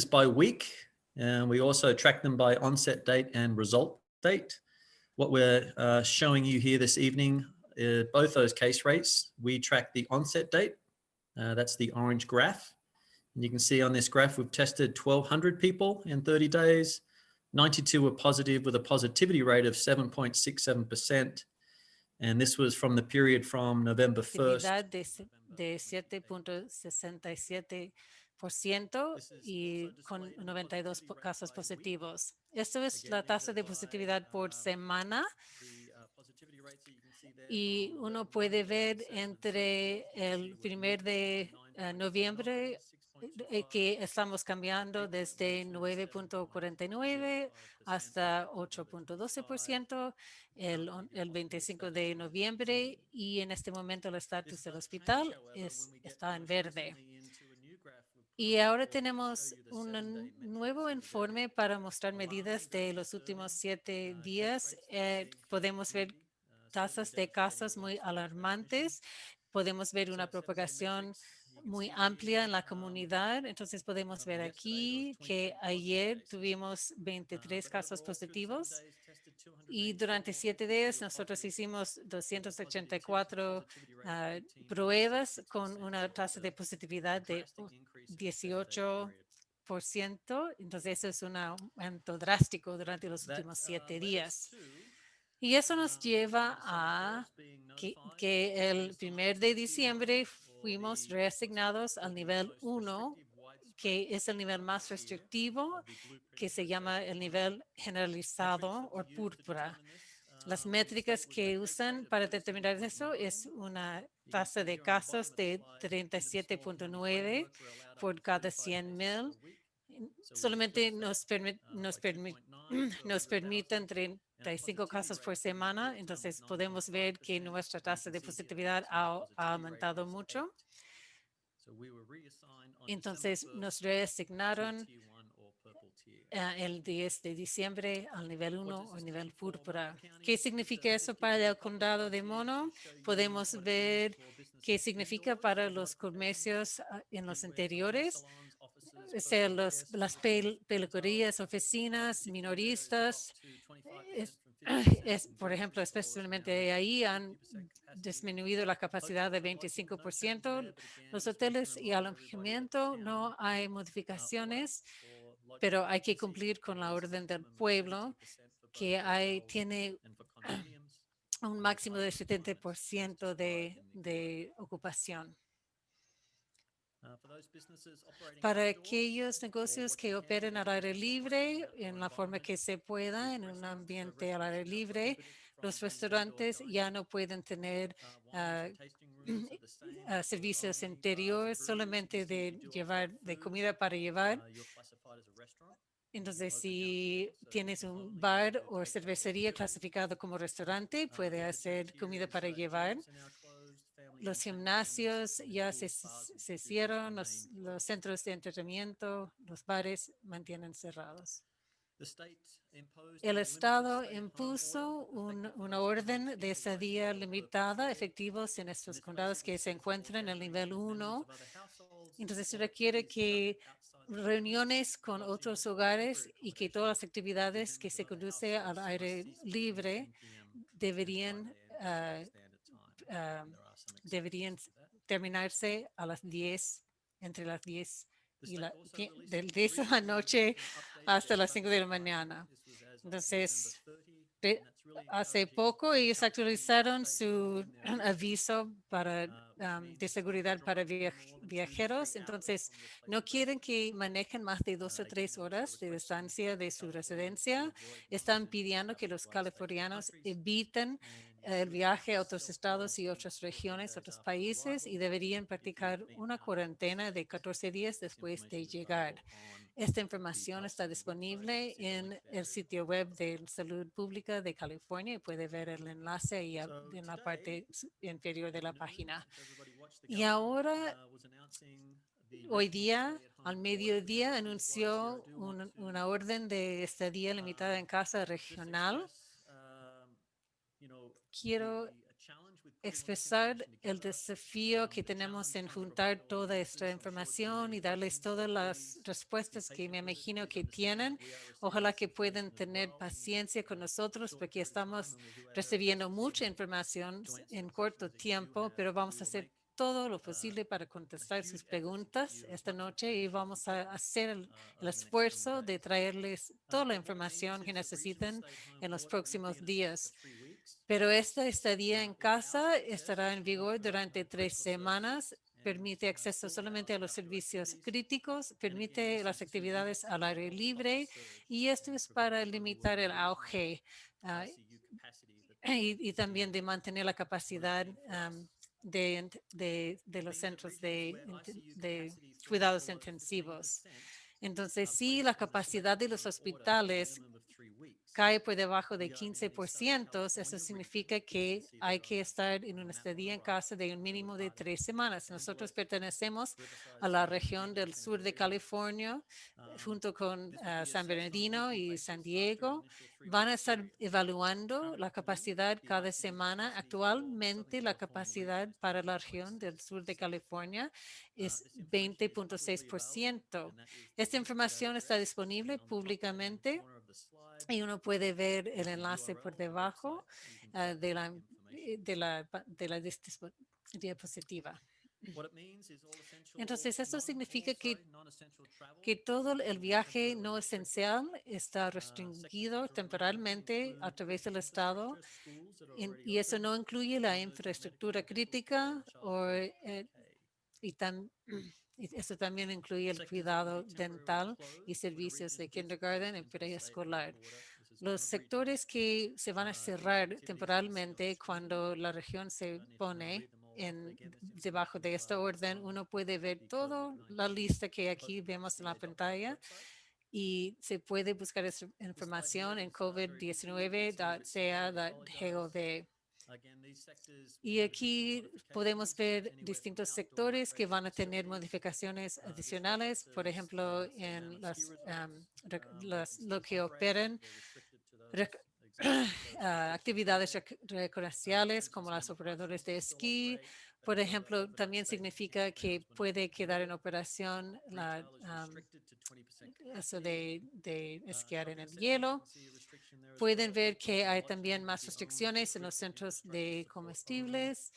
by week, and we also track them by onset date and result date. What we're showing you here this evening, both those case rates, we track the onset date. That's the orange graph. And you can see on this graph, we've tested 1,200 people in 30 days. 92 were positive with a positivity rate of 7.67%. And this was from the period from November 1st. De 7.67% y con 92 casos positivos. Esto es la tasa de positividad por semana. Y uno puede ver entre el 1 de noviembre que estamos cambiando desde 9.49 hasta 8.12% el 25 de noviembre y en este momento el estatus del hospital está en verde. Y ahora tenemos un nuevo informe para mostrar medidas de los últimos 7 días. Podemos ver tasas de casos muy alarmantes. Podemos ver una propagación muy amplia en la comunidad. Entonces podemos ver aquí que ayer tuvimos 23 casos positivos y durante 7 días nosotros hicimos 284 pruebas con una tasa de positividad de 18%. Entonces eso es un aumento drástico durante los últimos 7 días. Y eso nos lleva a que el 1 de diciembre fuimos reasignados al nivel 1, que es el nivel más restrictivo, que se llama el nivel generalizado o púrpura. Las métricas que usan para determinar eso es una tasa de casos de 37.9 por cada 100,000. Solamente nos permiten 35 casos por semana, entonces podemos ver que nuestra tasa de positividad ha aumentado mucho. Entonces nos reasignaron el 10 de diciembre al nivel 1 o nivel púrpura. ¿Qué significa eso para el condado de Mono? Podemos ver qué significa para los comercios en los interiores, o sea, las peluquerías, oficinas, minoristas. Por ejemplo, especialmente ahí han disminuido la capacidad de 25%. Los hoteles y alojamiento no hay modificaciones, pero hay que cumplir con la orden del pueblo que tiene un máximo de 70% de ocupación. Para aquellos negocios que operen al aire libre, en la forma que se pueda, en un ambiente al aire libre, los restaurantes ya no pueden tener servicios interiores, solamente de comida para llevar. Entonces, si tienes un bar o cervecería clasificado como restaurante, puede hacer comida para llevar. Los gimnasios ya se cierran, los centros de entretenimiento, los bares mantienen cerrados. El Estado impuso una orden de estadía limitada efectivos en estos condados que se encuentran en el nivel 1. Entonces, se requiere que reuniones con otros hogares y que todas las actividades que se conducen al aire libre deberían terminarse a las 10, entre las 10 y del 10 de la noche hasta las 5 de la mañana. Entonces, hace poco ellos actualizaron su aviso de seguridad para viajeros. Entonces, no quieren que manejen más de 2 o 3 horas de distancia de su residencia. Están pidiendo que los californianos eviten el viaje a otros estados y otras regiones, otros países, y deberían practicar una cuarentena de 14 días después de llegar. Esta información está disponible en el sitio web de Salud Pública de California y puede ver el enlace ahí en la parte inferior de la página. Y ahora, hoy día, al mediodía, anunció una orden de estadía limitada en casa regional. expresar el desafío que tenemos en juntar toda esta información y darles todas las respuestas que me imagino que tienen. Ojalá que puedan tener paciencia con nosotros porque estamos recibiendo mucha información en corto tiempo, pero vamos a hacer todo lo posible para contestar sus preguntas esta noche y vamos a hacer el esfuerzo de traerles toda la información que necesiten en los próximos días. Pero esta estadía en casa estará en vigor durante 3 semanas. Permite acceso solamente a los servicios críticos, permite las actividades al aire libre y esto es para limitar el auge y también de mantener la capacidad de los centros de cuidados intensivos. Entonces, si la capacidad de los hospitales cae por debajo de 15%, eso significa que hay que estar en una estadía en casa de un mínimo de 3 semanas. Nosotros pertenecemos a la región del sur de California, junto con San Bernardino y San Diego. Van a estar evaluando la capacidad cada semana. Actualmente, la capacidad para la región del sur de California es 20.6%. Esta información está disponible públicamente y uno puede ver el enlace por debajo de la diapositiva. Entonces, eso significa que todo el viaje no esencial está restringido temporalmente a través del Estado y eso no incluye la infraestructura crítica y eso también incluye el cuidado dental y servicios de kindergarten y preescolar. Los sectores que se van a cerrar temporalmente cuando la región se pone debajo de esta orden, uno puede ver toda la lista que aquí vemos en la pantalla y se puede buscar esa información en covid19.ca.gov. Y aquí podemos ver distintos sectores que van a tener modificaciones adicionales, por ejemplo, en lo que operan actividades recreacionales como los operadores de esquí. Por ejemplo, también significa que puede quedar en operación eso de esquiar en el hielo. Pueden ver que hay también más restricciones en los centros de comestibles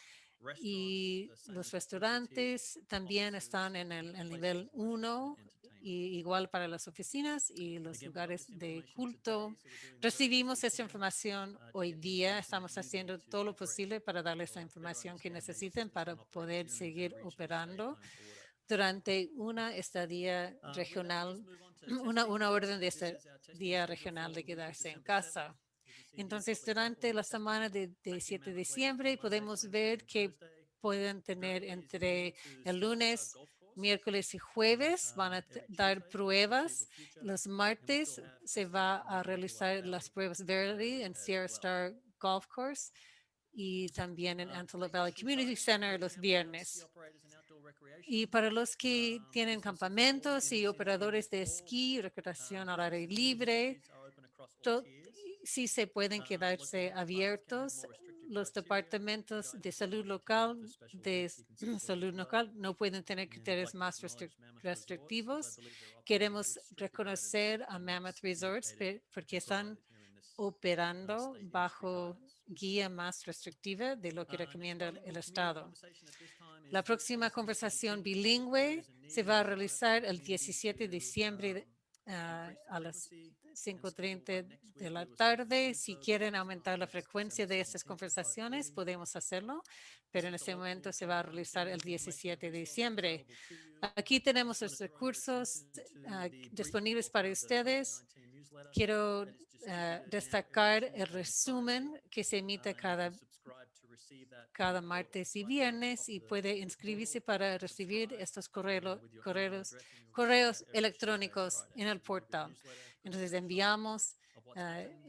y los restaurantes también están en el nivel 1 y igual para las oficinas y los lugares de culto. Recibimos esta información hoy día. Estamos haciendo todo lo posible para darles la información que necesiten para poder seguir operando durante una estadía regional, una orden de estadía regional de quedarse en casa. Entonces, durante la semana de 7 de diciembre podemos ver que pueden tener entre el lunes, miércoles y jueves, van a dar pruebas. Los martes se va a realizar las pruebas Verily en Sierra Star Golf Course y también en Antelope Valley Community Center los viernes. Y para los que tienen campamentos y operadores de esquí y recreación al aire libre, sí se pueden quedarse abiertos. Los departamentos de salud local no pueden tener criterios más restrictivos. Queremos reconocer a Mammoth Resorts porque están operando bajo guía más restrictiva de lo que recomienda el Estado. La próxima conversación bilingüe se va a realizar el 17 de diciembre a las 5:30 de la tarde. Si quieren aumentar la frecuencia de estas conversaciones, podemos hacerlo, pero en este momento se va a realizar el 17 de diciembre. Aquí tenemos los recursos disponibles para ustedes. Quiero destacar el resumen que se emite cada martes y viernes y puede inscribirse para recibir estos correos electrónicos en el portal. Entonces enviamos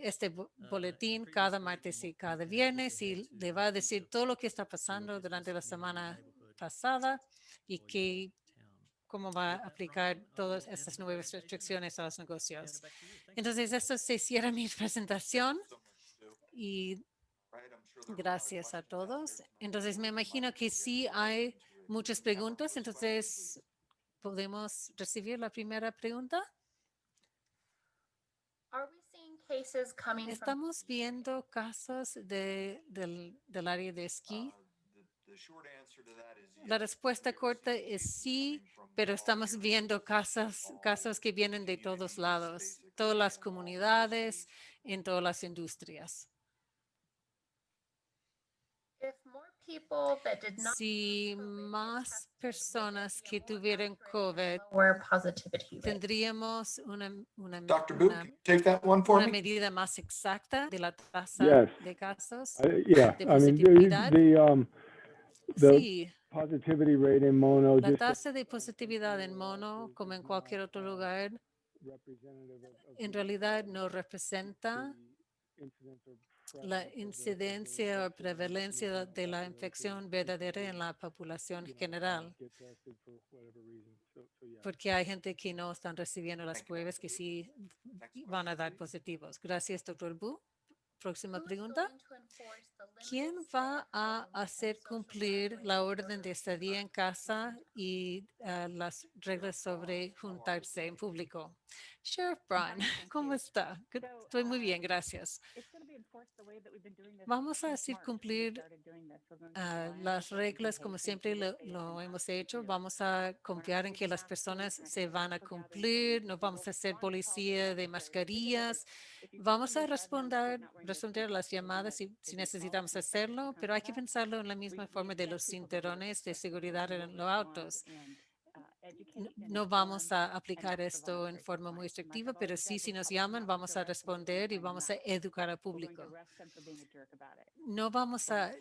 este boletín cada martes y cada viernes y le va a decir todo lo que está pasando durante la semana pasada y cómo va a aplicar todas estas nuevas restricciones a los negocios. Entonces, esto se cierra mi presentación y Gracias a todos. Entonces, me imagino que sí hay muchas preguntas. Entonces, ¿podemos recibir la primera pregunta? Estamos viendo casos del área de esquí. La respuesta corta es sí, pero estamos viendo casos que vienen de todos lados, todas las comunidades, en todas las industrias. Si más personas que tuvieran COVID, tendríamos Dr. Boot, can you take that one for una me? medida más exacta de la tasa Yes. de casos. Yeah, de I mean, positividad. the Sí, positivity rate in mono la just tasa de positividad en mono, como en cualquier otro lugar, representative of en realidad no representa la incidencia o prevalencia de la infección verdadera en la población general, porque hay gente que no están recibiendo las pruebas que sí van a dar positivos. Gracias, doctor Bu. Próxima pregunta. ¿Quién va a hacer cumplir la orden de estadía en casa y las reglas sobre juntarse en público? Sheriff Brown, ¿cómo está? Estoy muy bien, gracias. Vamos a hacer cumplir las reglas como siempre lo hemos hecho. Vamos a confiar en que las personas se van a cumplir. No vamos a ser policía de mascarillas. Vamos a responder a las llamadas si necesitamos hacerlo, pero hay que pensarlo en la misma forma de los cinturones de seguridad en los autos. No vamos a aplicar esto en forma muy restrictiva, pero sí, si nos llaman, vamos a responder y vamos a educar al público. No vamos a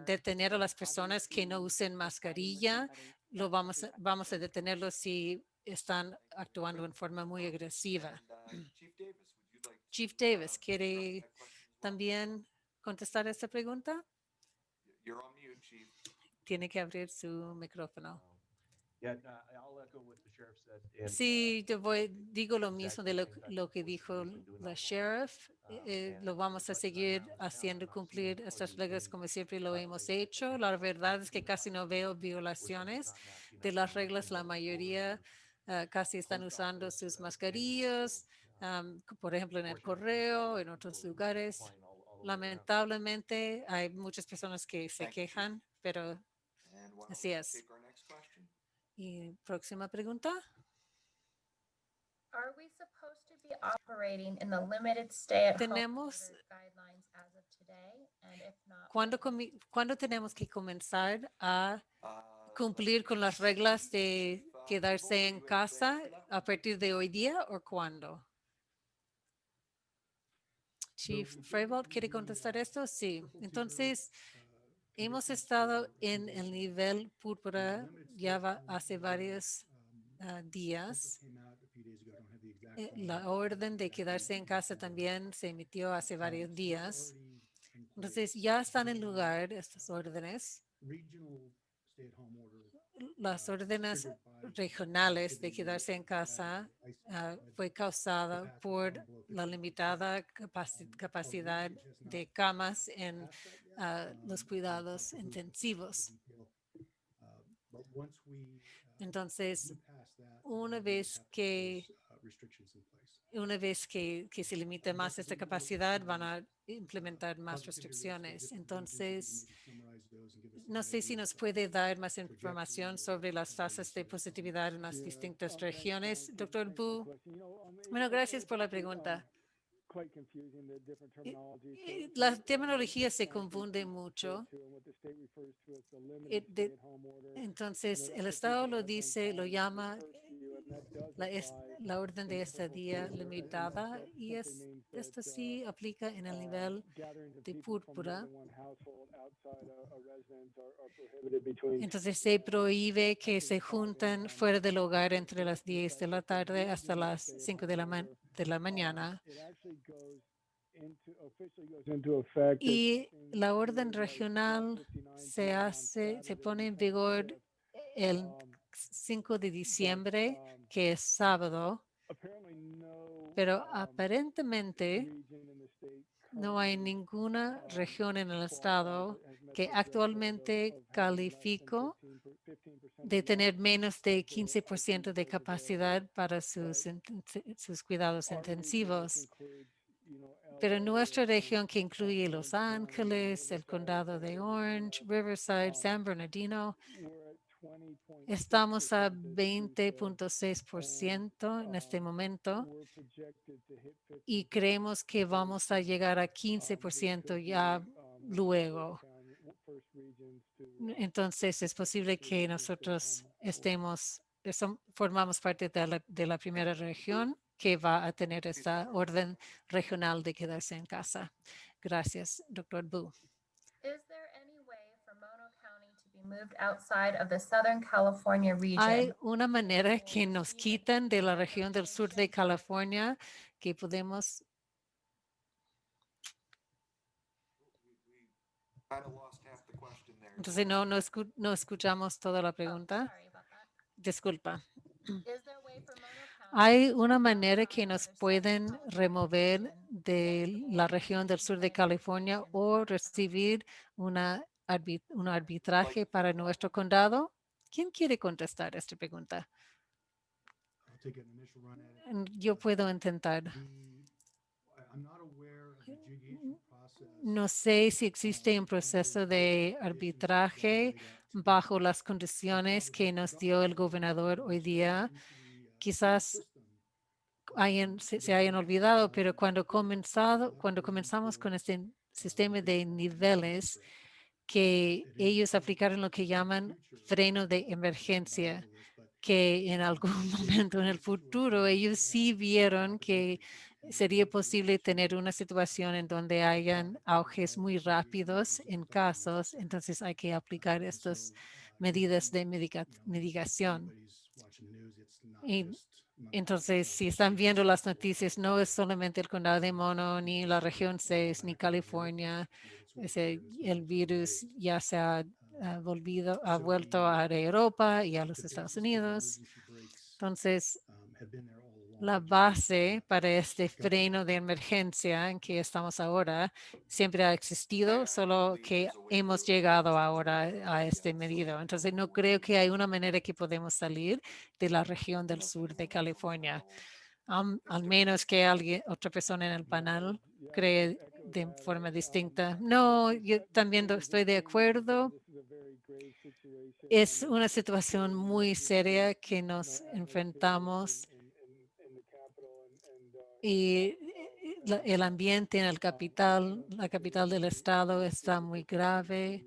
detener a las personas que no usen mascarilla. Vamos a detenerlos si están actuando en forma muy agresiva. Chief Davis, ¿quiere también contestar esta pregunta? Tiene que abrir su micrófono. Sí, digo lo mismo de lo que dijo la sheriff. Lo vamos a seguir haciendo cumplir estas reglas como siempre lo hemos hecho. La verdad es que casi no veo violaciones de las reglas. La mayoría casi están usando sus mascarillas, por ejemplo, en el correo, en otros lugares. Lamentablemente, hay muchas personas que se quejan, pero así es. Y próxima pregunta. Tenemos, ¿cuándo tenemos que comenzar a cumplir con las reglas de quedarse en casa a partir de hoy día o cuándo? Chief Freibold, ¿quiere contestar esto? Sí. Entonces, hemos estado en el nivel púrpura ya hace varios días. La orden de quedarse en casa también se emitió hace varios días. Entonces, ya están en lugar estas órdenes. Las órdenes regionales de quedarse en casa fue causada por la limitada capacidad de camas en los cuidados intensivos. Entonces, una vez que se limite más esta capacidad, van a implementar más restricciones. Entonces, no sé si nos puede dar más información sobre las tasas de positividad en las distintas regiones. Doctor Bu, bueno, gracias por la pregunta. La terminología se confunde mucho. Entonces, el Estado lo dice, lo llama la orden de estadía limitada y esto sí aplica en el nivel de púrpura. Entonces se prohíbe que se junten fuera del hogar entre las 10 de la tarde hasta las 5 de la mañana. Y la orden regional se pone en vigor el 5 de diciembre, que es sábado, pero aparentemente no hay ninguna región en el estado que actualmente calificó de tener menos de 15% de capacidad para sus cuidados intensivos. Pero nuestra región, que incluye Los Ángeles, el condado de Orange, Riverside, San Bernardino, estamos a 20.6% en este momento y creemos que vamos a llegar a 15% ya luego. Entonces es posible que nosotros formamos parte de la primera región que va a tener esta orden regional de quedarse en casa. Gracias, Dr. Boo. Is there any way for Mono County to be moved outside of the Southern California Hay region? una manera que nos quitan de la región del sur de California que podemos. Kind of lost half the question there. Entonces no escuchamos toda la pregunta. Sorry about that. Disculpa. Is there a way for Mono County Hay to una move manera outside que of nos the Southern pueden California remover region? de la región del sur de California o recibir un arbitraje para nuestro condado? ¿Quién quiere contestar esta pregunta? I'll take an initial run at it. Yo puedo intentar. I'm not aware of the judicial process. No sé si existe un proceso de arbitraje bajo las condiciones que nos dio el gobernador hoy día. Quizás se hayan olvidado, pero cuando comenzamos con este sistema de niveles, que ellos aplicaron lo que llaman freno de emergencia, que en algún momento en el futuro ellos sí vieron que sería posible tener una situación en donde hayan auges muy rápidos en casos, entonces hay que aplicar estas medidas de mitigación. Y entonces, si están viendo las noticias, no es solamente el condado de Mono, ni la región 6, ni California. El virus ya se ha vuelto a Europa y a los Estados Unidos. Entonces, la base para este freno de emergencia en que estamos ahora siempre ha existido, solo que hemos llegado ahora a este medido. Entonces, no creo que hay una manera que podemos salir de la región del sur de California, al menos que otra persona en el panel cree de forma distinta. No, yo también estoy de acuerdo. Es una situación muy seria que nos enfrentamos y el ambiente en la capital del estado está muy grave.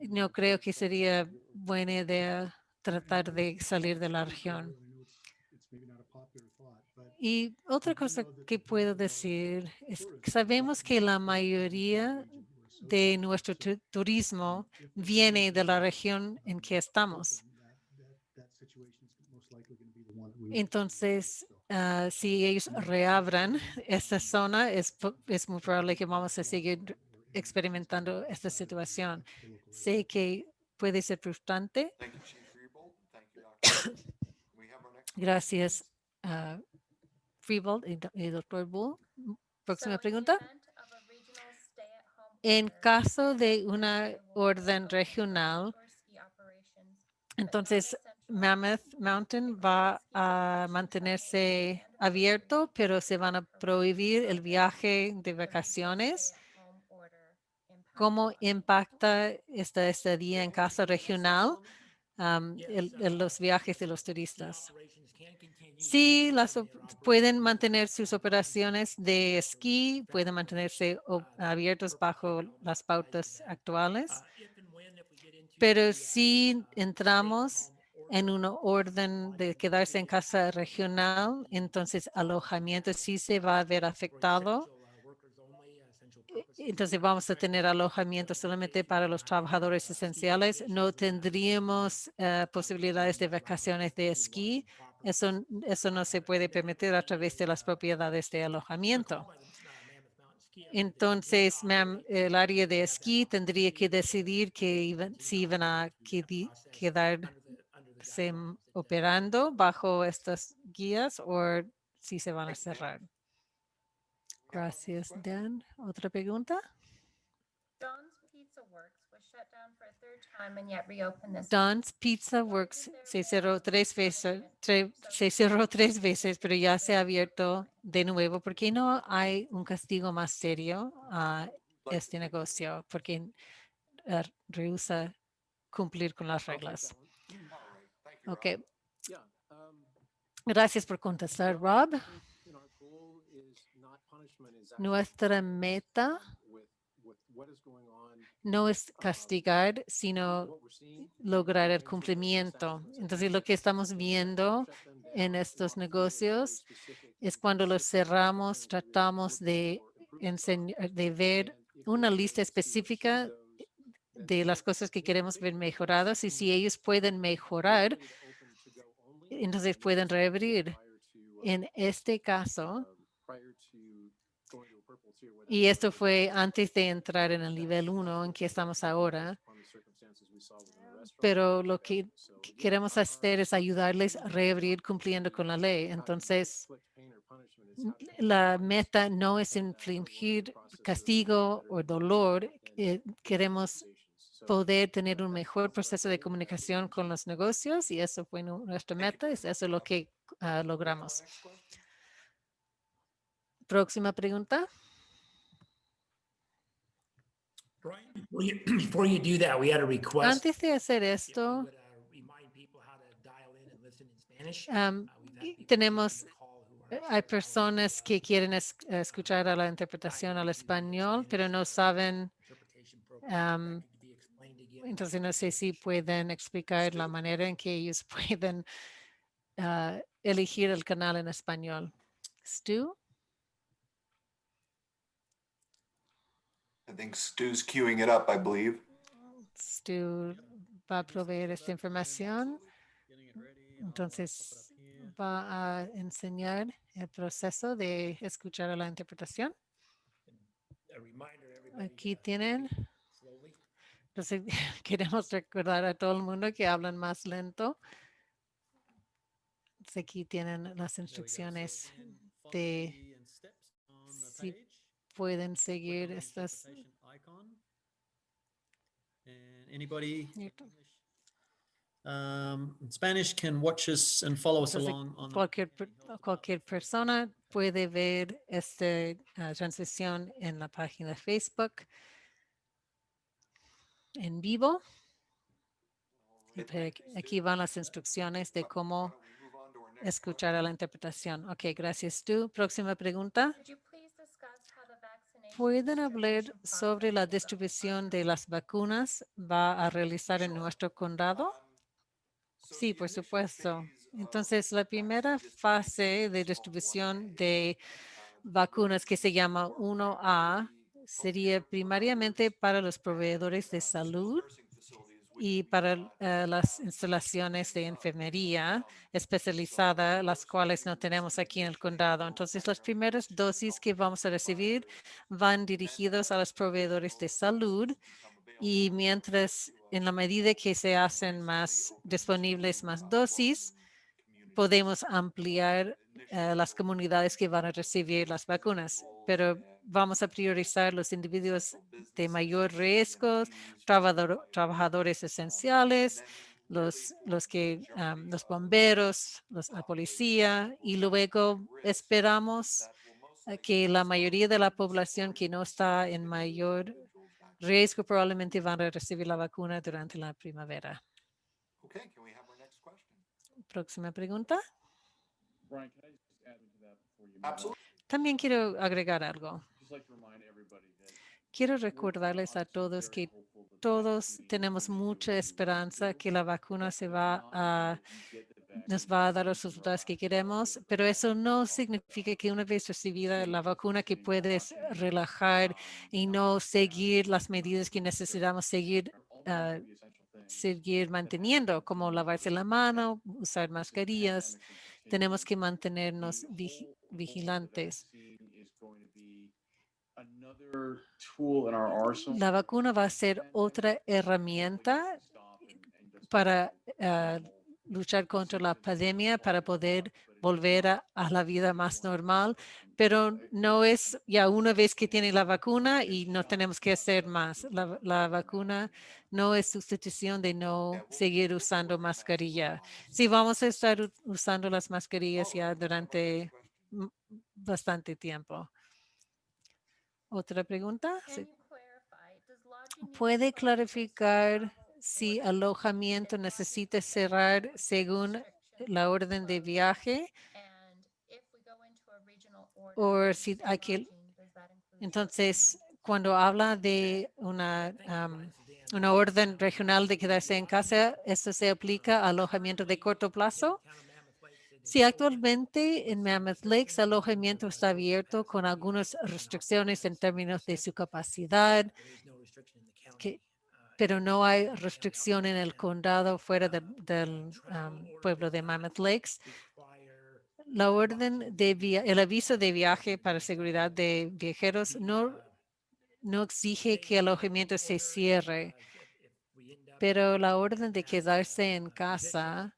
No creo que sería buena idea tratar de salir de la región. Y otra cosa que puedo decir es que sabemos que la mayoría de nuestro turismo viene de la región en que estamos. Entonces, si ellos reabran esta zona, es muy probable que vamos a seguir experimentando esta situación. Sé que puede ser frustrante. Thank you, Chief Reebold. Thank you, Dr. Can we have our next question, Gracias, please? Freebold y Dr. Bull. Próxima So in the pregunta. event of a regional stay-at-home En order, caso de Mammoth una Mountain will orden open regional, outdoor ski operations, but not entonces essential Mammoth activities, Mountain including va ski a operations mantenerse and abierto, recreation pero se van a prohibir el viaje de Regional vacaciones. stay-at-home order impact ¿Cómo on- impacta esta estadía en casa regional los viajes de los turistas? Sí, pueden mantener sus operaciones de esquí, pueden mantenerse abiertos bajo las pautas actuales, pero si entramos en una orden de quedarse en casa regional, entonces alojamiento sí se va a ver afectado. Entonces vamos a tener alojamiento solamente para los trabajadores esenciales. No tendríamos posibilidades de vacaciones de esquí. Eso no se puede permitir a través de las propiedades de alojamiento. Entonces, el área de esquí tendría que decidir si iban a quedarse operando bajo estas guías o si se van a cerrar. Gracias, Dan. ¿Otra pregunta? John's Pizza Works was shut down for a third time and yet reopened this. Don's Pizza Works se cerró 3 veces, se cerró 3 veces, pero ya se ha abierto de nuevo. ¿Por qué no hay un castigo más serio a este negocio? Porque rehúsa cumplir con las reglas. All right, thank you, Rob. Ok, Yeah, gracias por contestar, Rob. you know, our goal is not punishment, is actually Nuestra meta with what is going on, no es castigar, sino what we're seeing. lograr el cumplimiento. Entonces, lo que estamos viendo en estos negocios es cuando los cerramos, tratamos de ver una lista específica de las cosas que queremos ver mejoradas, y si ellos pueden mejorar, entonces pueden reabrir. En este caso, y esto fue antes de entrar en el nivel 1 en que estamos ahora, pero lo que queremos hacer es ayudarles a reabrir cumpliendo con la ley. Entonces, la meta no es infligir castigo o dolor. Queremos poder tener un mejor proceso de comunicación con los negocios, y eso fue nuestra meta, y eso es lo que logramos. Próxima pregunta. Brian, before you do that, we had a request. Antes de hacer if you esto, would, remind people how to dial in and listen in Spanish. We've had people tenemos, on the call who are hay actually personas que quieren escuchar a la interpretación al español, pero no saben, interpretation program. um, That could be explained again. entonces no sé si pueden explicar la manera en que ellos pueden elegir el canal en español. Stu? I think Stu's queuing it up, I believe. Stu va a proveer esta información, entonces va a enseñar el proceso de escuchar a la interpretación. A reminder, everybody, Aquí tienen, slowly. entonces queremos recordar a todo el mundo que hablan más lento. Entonces, aquí tienen las instrucciones de si pueden seguir estas. And anybody Cierto. in Spanish can watch us and follow us Entonces, along on cualquier persona puede ver esta transmisión en la página de Facebook en vivo. Y aquí van las instrucciones de cómo Why don't we move on to our next escuchar a la interpretación. Ok, gracias tú. Próxima pregunta. Could you please discuss how the vaccination ¿Pueden hablar distribution sobre la process will go? distribución de las vacunas va a realizar en nuestro condado? Sí, por supuesto. Entonces, la primera fase de distribución de vacunas, que se llama 1A, sería primariamente para los proveedores de salud y para las instalaciones de enfermería especializada, las cuales no tenemos aquí en el condado. Entonces, las primeras dosis que vamos a recibir van dirigidos a los proveedores de salud, y mientras, en la medida que se hacen más disponibles más dosis, podemos ampliar las comunidades que van a recibir las vacunas, pero vamos a priorizar los individuos de mayor riesgo, trabajadores esenciales, los bomberos, la policía, y luego esperamos que la mayoría de la población que no está en mayor riesgo probablemente van a recibir la vacuna durante la primavera. Okay, can we have our next question? Próxima pregunta. Brian, can I just add into that before you move on? Absolutely. También quiero agregar algo. Just like to remind everybody that Quiero recordarles a todos que todos tenemos mucha esperanza que la vacuna nos va a dar los resultados que queremos, pero eso no significa que una vez recibida la vacuna que puedes relajar y no seguir las medidas que necesitamos seguir manteniendo, como lavarse la mano, usar mascarillas. Tenemos que mantenernos vigilantes. La vacuna va a ser otra herramienta para luchar contra la pandemia, para poder volver a la vida más normal, pero no es ya una vez que tiene la vacuna y no tenemos que hacer más. La vacuna no es sustitución de no seguir usando mascarilla. Sí, vamos a estar usando las mascarillas ya durante bastante tiempo. ¿Otra pregunta? Can Sí. you clarify, does lodging need to ¿Puede close for clarificar survival si or alojamiento if necesita lodging cerrar requires según restrictions la to orden de close? viaje? And if we go into a regional order O for si hay que, lodging, does that include entonces, cuando habla de una orden regional de quedarse en casa, ¿eso se aplica a alojamiento de corto plazo? Sí, actualmente en Mammoth Lakes el alojamiento está abierto con algunas restricciones en términos de su capacidad, pero no hay restricción en el condado fuera del pueblo de Mammoth Lakes. La orden el aviso de viaje para seguridad de viajeros no exige que el alojamiento se cierre, pero la orden de quedarse en casa,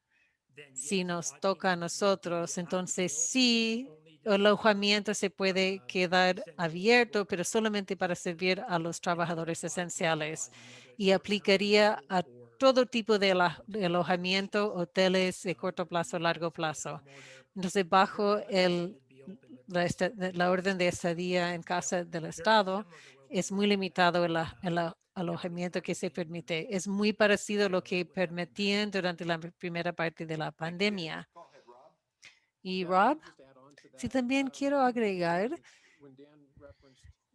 si nos toca a nosotros, entonces sí, el alojamiento se puede quedar abierto, pero solamente para servir a los trabajadores esenciales y aplicaría a todo tipo de alojamiento, hoteles de corto plazo, largo plazo. Entonces, bajo la orden de estadía en casa del Estado, es muy limitado el alojamiento que se permite. Es muy parecido a lo que permitían durante la primera parte de la pandemia. Go ahead, Rob. Y Rob, sí también quiero agregar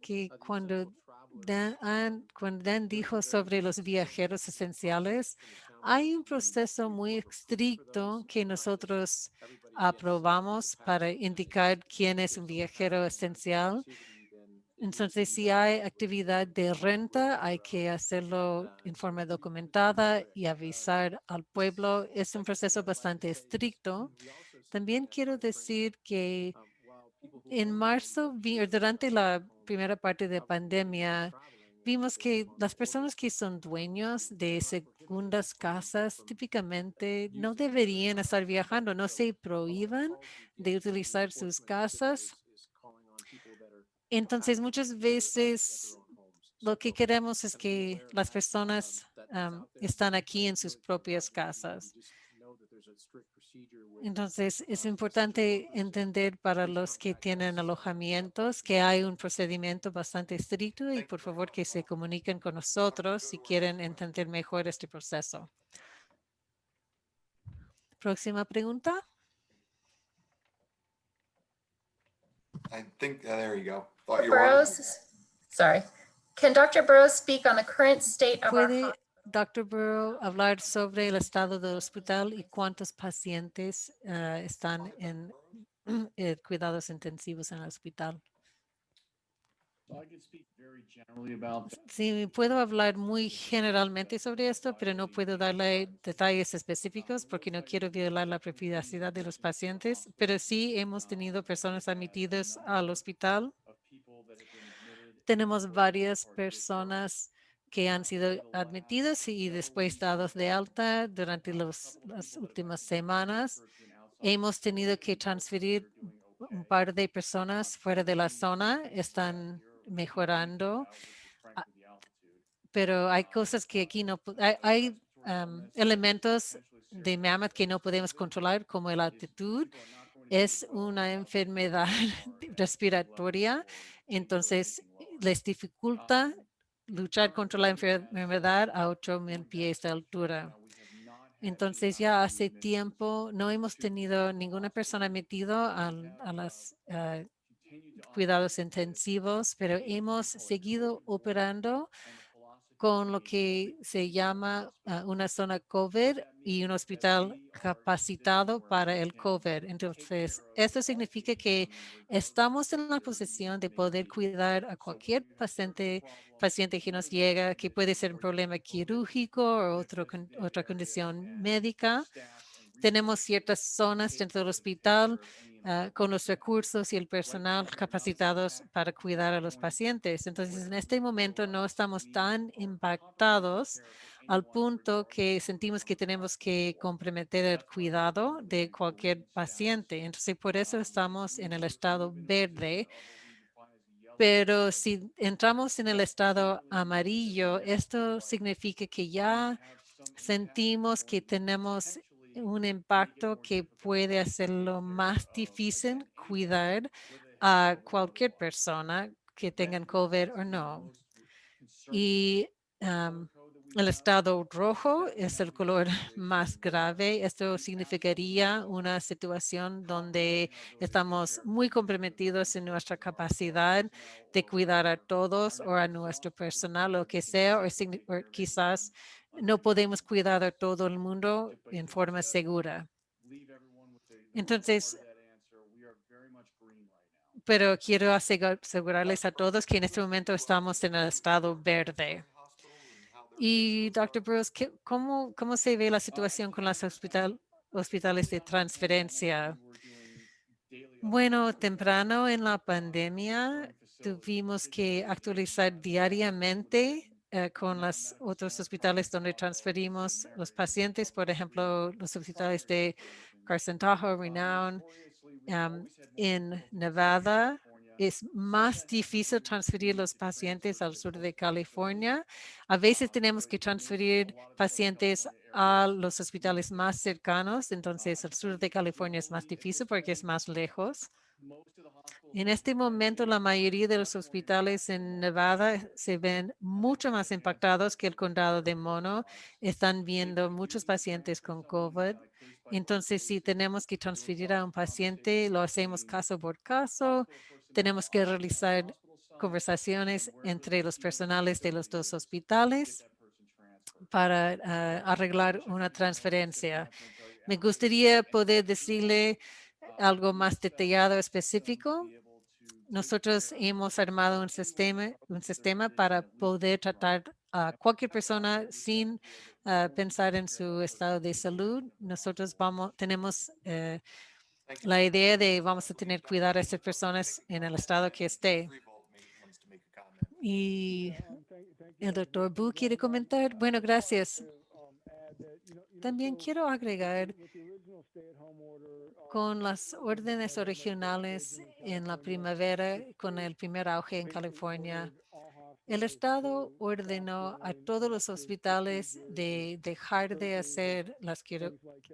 que cuando Dan dijo sobre los viajeros esenciales, hay un proceso muy estricto que nosotros aprobamos para indicar quién es un viajero esencial. Entonces, si hay actividad de renta, hay que hacerlo en forma documentada y avisar al pueblo. Es un proceso bastante estricto. También quiero decir que en marzo, durante la primera parte de pandemia, vimos que las personas que son dueños de segundas casas típicamente no deberían estar viajando, no se prohíban de utilizar sus casas. Entonces, muchas veces lo que queremos es que las personas están aquí en sus propias casas. Entonces, es importante entender para los que tienen alojamientos que hay un procedimiento bastante estricto y por favor que se comuniquen con nosotros si quieren entender mejor este proceso. Próxima pregunta. I think, there you go. Thought you were on. Burrows, sorry. Can Dr. Burrows speak on the current state of our ¿Puede Dr. Burrow hablar sobre el estado del hospital y cuántos pacientes están en cuidados intensivos en el hospital? So I can speak very generally about that. Sí, puedo hablar muy generalmente sobre esto, pero no puedo darle detalles específicos porque no quiero violar la privacidad de los pacientes, pero sí hemos tenido personas admitidas al hospital. Of people that have been admitted Tenemos varias personas que han sido admitidas y después dados de alta durante las últimas semanas. Hemos tenido que transferir un par de personas fuera de la zona, están mejorando, pero hay cosas que aquí no, hay elementos de Mammoth que no podemos controlar, como la altitud. Es una enfermedad respiratoria, entonces les dificulta luchar contra la enfermedad a 8,000 pies de altura. Entonces ya hace tiempo no hemos tenido ninguna persona metida a los cuidados intensivos, pero hemos seguido operando con lo que se llama una zona COVID y un hospital capacitado para el COVID. Entonces, esto significa que estamos en la posición de poder cuidar a cualquier paciente que nos llega, que puede ser un problema quirúrgico o otra condición médica. Tenemos ciertas zonas dentro del hospital con los recursos y el personal capacitados para cuidar a los pacientes. Entonces, en este momento no estamos tan impactados al punto que sentimos que tenemos que comprometer el cuidado de cualquier paciente. Entonces, por eso estamos en el estado verde. Pero si entramos en el estado amarillo, esto significa que ya sentimos que tenemos un impacto que puede hacerlo más difícil cuidar a cualquier persona que tengan COVID o no. Y el estado rojo es el color más grave. Esto significaría una situación donde estamos muy comprometidos en nuestra capacidad de cuidar a todos o a nuestro personal, lo que sea, o quizás no podemos cuidar a todo el mundo en forma segura. Entonces, pero quiero asegurarles a todos que en este momento estamos en el estado verde. Y, Dr. Bruce, ¿cómo se ve la situación con los hospitales de transferencia? Bueno, temprano en la pandemia tuvimos que actualizar diariamente con los otros hospitales donde transferimos los pacientes, por ejemplo, los hospitales de Carson Tahoe, Renown, en Nevada. Es más difícil transferir los pacientes al sur de California. A veces tenemos que transferir pacientes a los hospitales más cercanos, entonces el sur de California es más difícil porque es más lejos. En este momento, la mayoría de los hospitales en Nevada se ven mucho más impactados que el condado de Mono. Están viendo muchos pacientes con COVID. Entonces, si tenemos que transferir a un paciente, lo hacemos caso por caso. Tenemos que realizar conversaciones entre los personales de los dos hospitales para arreglar una transferencia. Me gustaría poder decirle algo más detallado, específico. Nosotros hemos armado un sistema para poder tratar a cualquier persona sin pensar en su estado de salud. Nosotros tenemos la idea de vamos a tener que cuidar a esas personas en el estado que esté. Y el doctor Bu quiere comentar. Bueno, gracias. También quiero agregar con las órdenes originales en la primavera, con el primer auge en California, el Estado ordenó a todos los hospitales de dejar de hacer las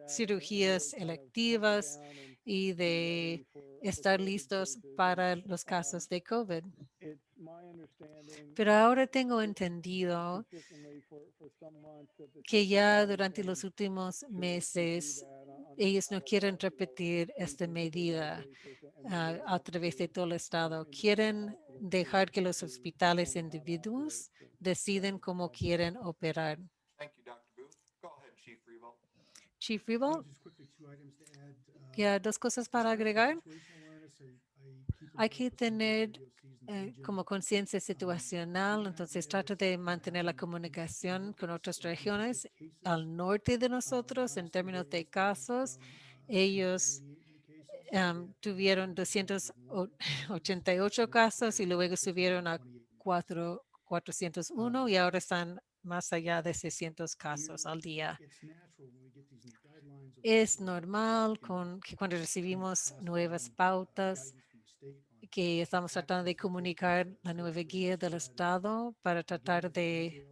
cirugías electivas y de estar listos para los casos de COVID. Pero ahora tengo entendido que ya durante los últimos meses ellos no quieren repetir esta medida a través de todo el estado. Quieren dejar que los hospitales individuos deciden cómo quieren operar. Thank you, Dr. Booth. Go ahead, Chief Rebo. Chief Rebo, Just quickly, 2 items to add. ya dos cosas para agregar. Situational awareness, I keep in Hay touch que with some of the tener AOCs in the region. como conciencia situacional, entonces trato de mantener la comunicación con otras regiones al norte de nosotros en términos de casos. Ellos tuvieron 288 casos y luego subieron a 401 y ahora están más allá de 600 casos al día. Es normal que cuando recibimos nuevas pautas que estamos tratando de comunicar la nueva guía del Estado para tratar de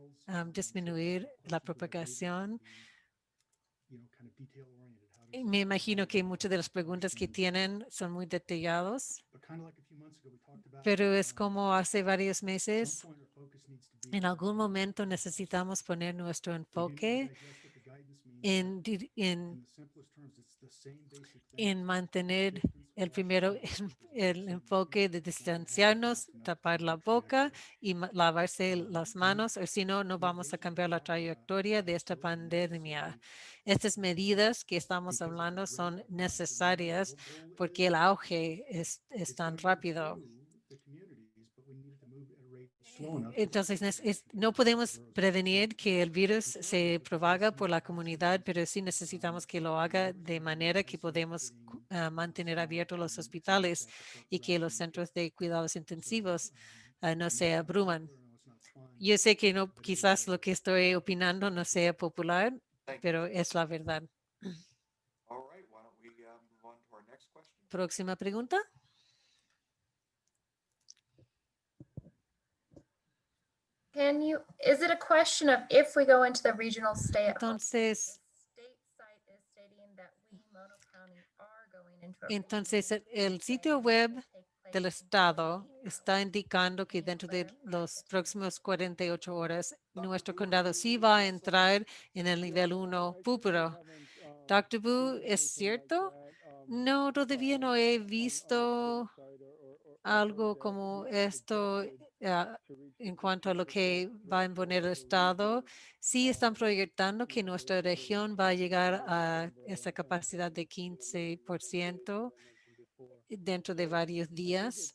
disminuir la propagación. Y me imagino que muchas de las preguntas que tienen son muy detalladas, pero es como hace varios meses, en algún momento necesitamos poner nuestro enfoque en mantener el primero, el enfoque de distanciarnos, tapar la boca y lavarse las manos, o si no, no vamos a cambiar la trayectoria de esta pandemia. Estas medidas que estamos hablando son necesarias porque el auge es tan rápido. Entonces, no podemos prevenir que el virus se propaga por la comunidad, pero sí necesitamos que lo haga de manera que podemos mantener abiertos los hospitales y que los centros de cuidados intensivos no se abruman. Yo sé que no, quizás lo que estoy opinando no sea popular, Thank you. pero es la verdad. All right, why don't we move on to our next question? Próxima pregunta. Is it a question of if we go into the regional stay at home? Entonces, The state site is stating that we, Mono County, are going into a entonces regional el stay sitio that web will take place del in estado 48 está hours. indicando que Can you dentro de clarify los this? próximos 48 horas nuestro Dr. Booth, condado are sí you va a with us? entrar en el Yeah, nivel no, 1 I think we púrpuro. haven't, Dr. Boo, seen ¿es anything like cierto? that, No, todavía no he on the visto state side or algo heard that como we esto projected ah, to reach en the cuanto a lo 15% que va a imponer el Estado. Sí están proyectando que nuestra región va a llegar a esa capacidad de 15% dentro de varios días.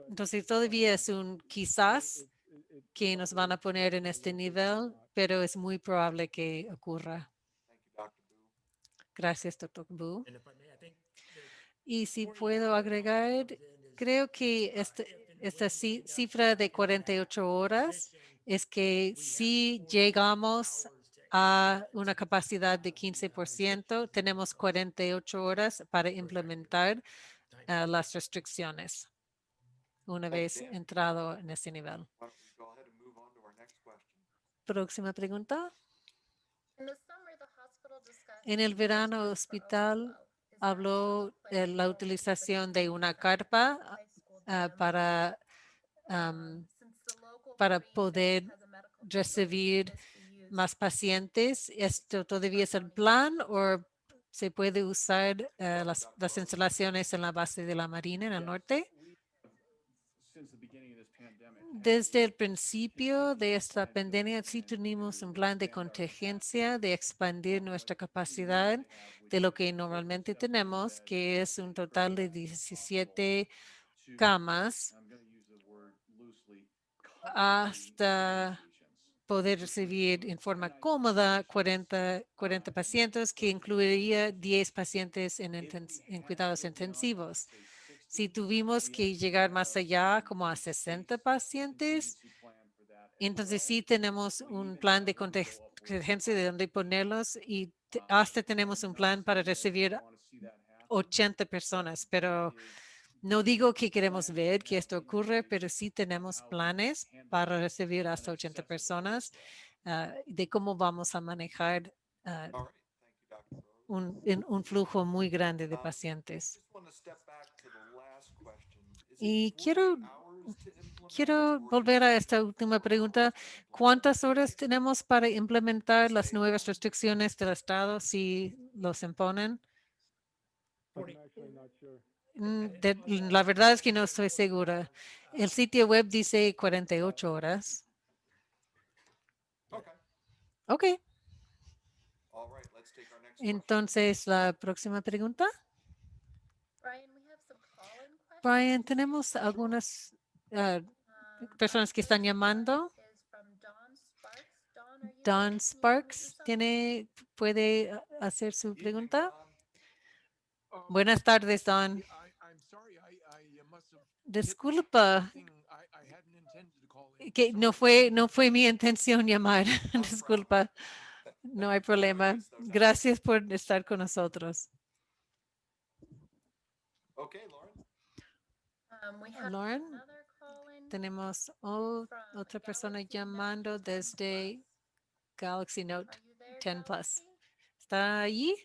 Entonces todavía es un quizás que nos van a poner en este nivel, pero es muy probable que ocurra. Thank you, Dr. Boo. Gracias, Dr. Boo. And if I may, I think Y si 48 puedo hours agregar, comes in is, creo que esta cifra de 48 horas es que si llegamos a una capacidad de 15%, tenemos 48 horas para implementar las restricciones una Thank you, vez Dan. entrado en ese nivel. Why don't we go ahead and move on to our next question? Próxima pregunta. In the summer, the hospital discussed En el using a verano, tarp for hospital overflow. Is that habló still a la playable utilización with de the una Southern carpa High School gym? para Since the local para Marine poder Base has a medical facility, recibir could this be used? más pacientes. ¿Esto todavía es el plan o se puede usar las instalaciones en la base de la Marina en el norte? Since the beginning of this pandemic, had Desde el a principio de esta plan to pandemia sí implement tuvimos un to plan de expand our contingencia de expandir nuestra capacidad de lo que normalmente tenemos, que es un total de 17 camas I'm going to use the word loosely, hasta poder recibir en forma cómoda 40 pacientes, que incluiría 10 pacientes en cuidados intensivos. Si tuvimos que llegar más allá, como a 60 pacientes, entonces sí tenemos un plan de contingencia de dónde ponerlos y hasta tenemos un plan para recibir 80 personas, pero no digo que queremos ver que esto ocurre, pero sí tenemos planes para recibir hasta 80 personas de cómo vamos a manejar All right, thank you, Dr. Boo. un flujo muy grande de pacientes. Just want to step back to the last question. Is Y it 48 hours to implement, quiero or volver is a it esta última 24 pregunta. hours to implement? ¿Cuántas horas tenemos para implementar las nuevas restricciones del Estado si los imponen? La verdad es que no estoy segura. El sitio web dice 48 horas. Okay, Ok, all right, let's take our next question. entonces la próxima pregunta. Brian, we have some call-in questions. Brian, tenemos algunas personas que están llamando. Is from Don Sparks. Don, are you there? Can Don you unmute Sparks yourself? puede hacer su Evening, pregunta. Don. Buenas tardes, Don. Yeah, I'm sorry, I must have Disculpa thing, I hadn't intended to call in. que Sorry. no fue mi intención llamar. No Disculpa. No hay problema. worries, no time. Gracias por estar con nosotros. Okay, Lauren. We have Lauren, another call-in tenemos from otra persona Galaxy Note llamando 10 desde Plus. Galaxy Note Are you there, 10 Plus. Galaxy? ¿Está allí?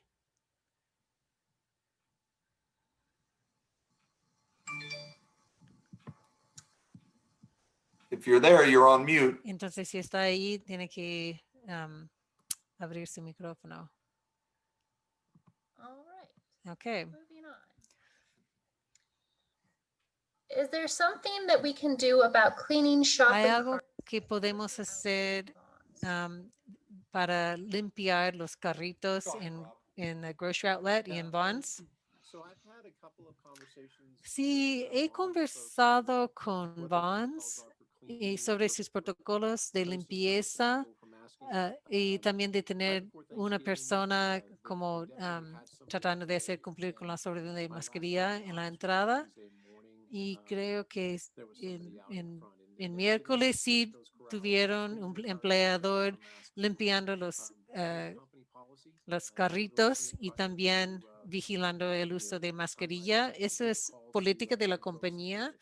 If you're there, you're on mute. Entonces, si está ahí, tiene que abrir su micrófono. All right, Okay. moving on. Is there something that we can do about cleaning ¿Hay shopping algo carts que podemos hacer para limpiar los carritos Go ahead, Rob. en el grocery outlet y en Vons? So I've had a couple of conversations. Sí, he conversado con Vons y sobre sus protocolos de limpieza y también de tener una persona como tratando de hacer cumplir con las órdenes de mascarilla en la entrada. Y creo que en miércoles sí tuvieron un empleador limpiando los carritos y también vigilando el uso de mascarilla. Eso es política de la compañía.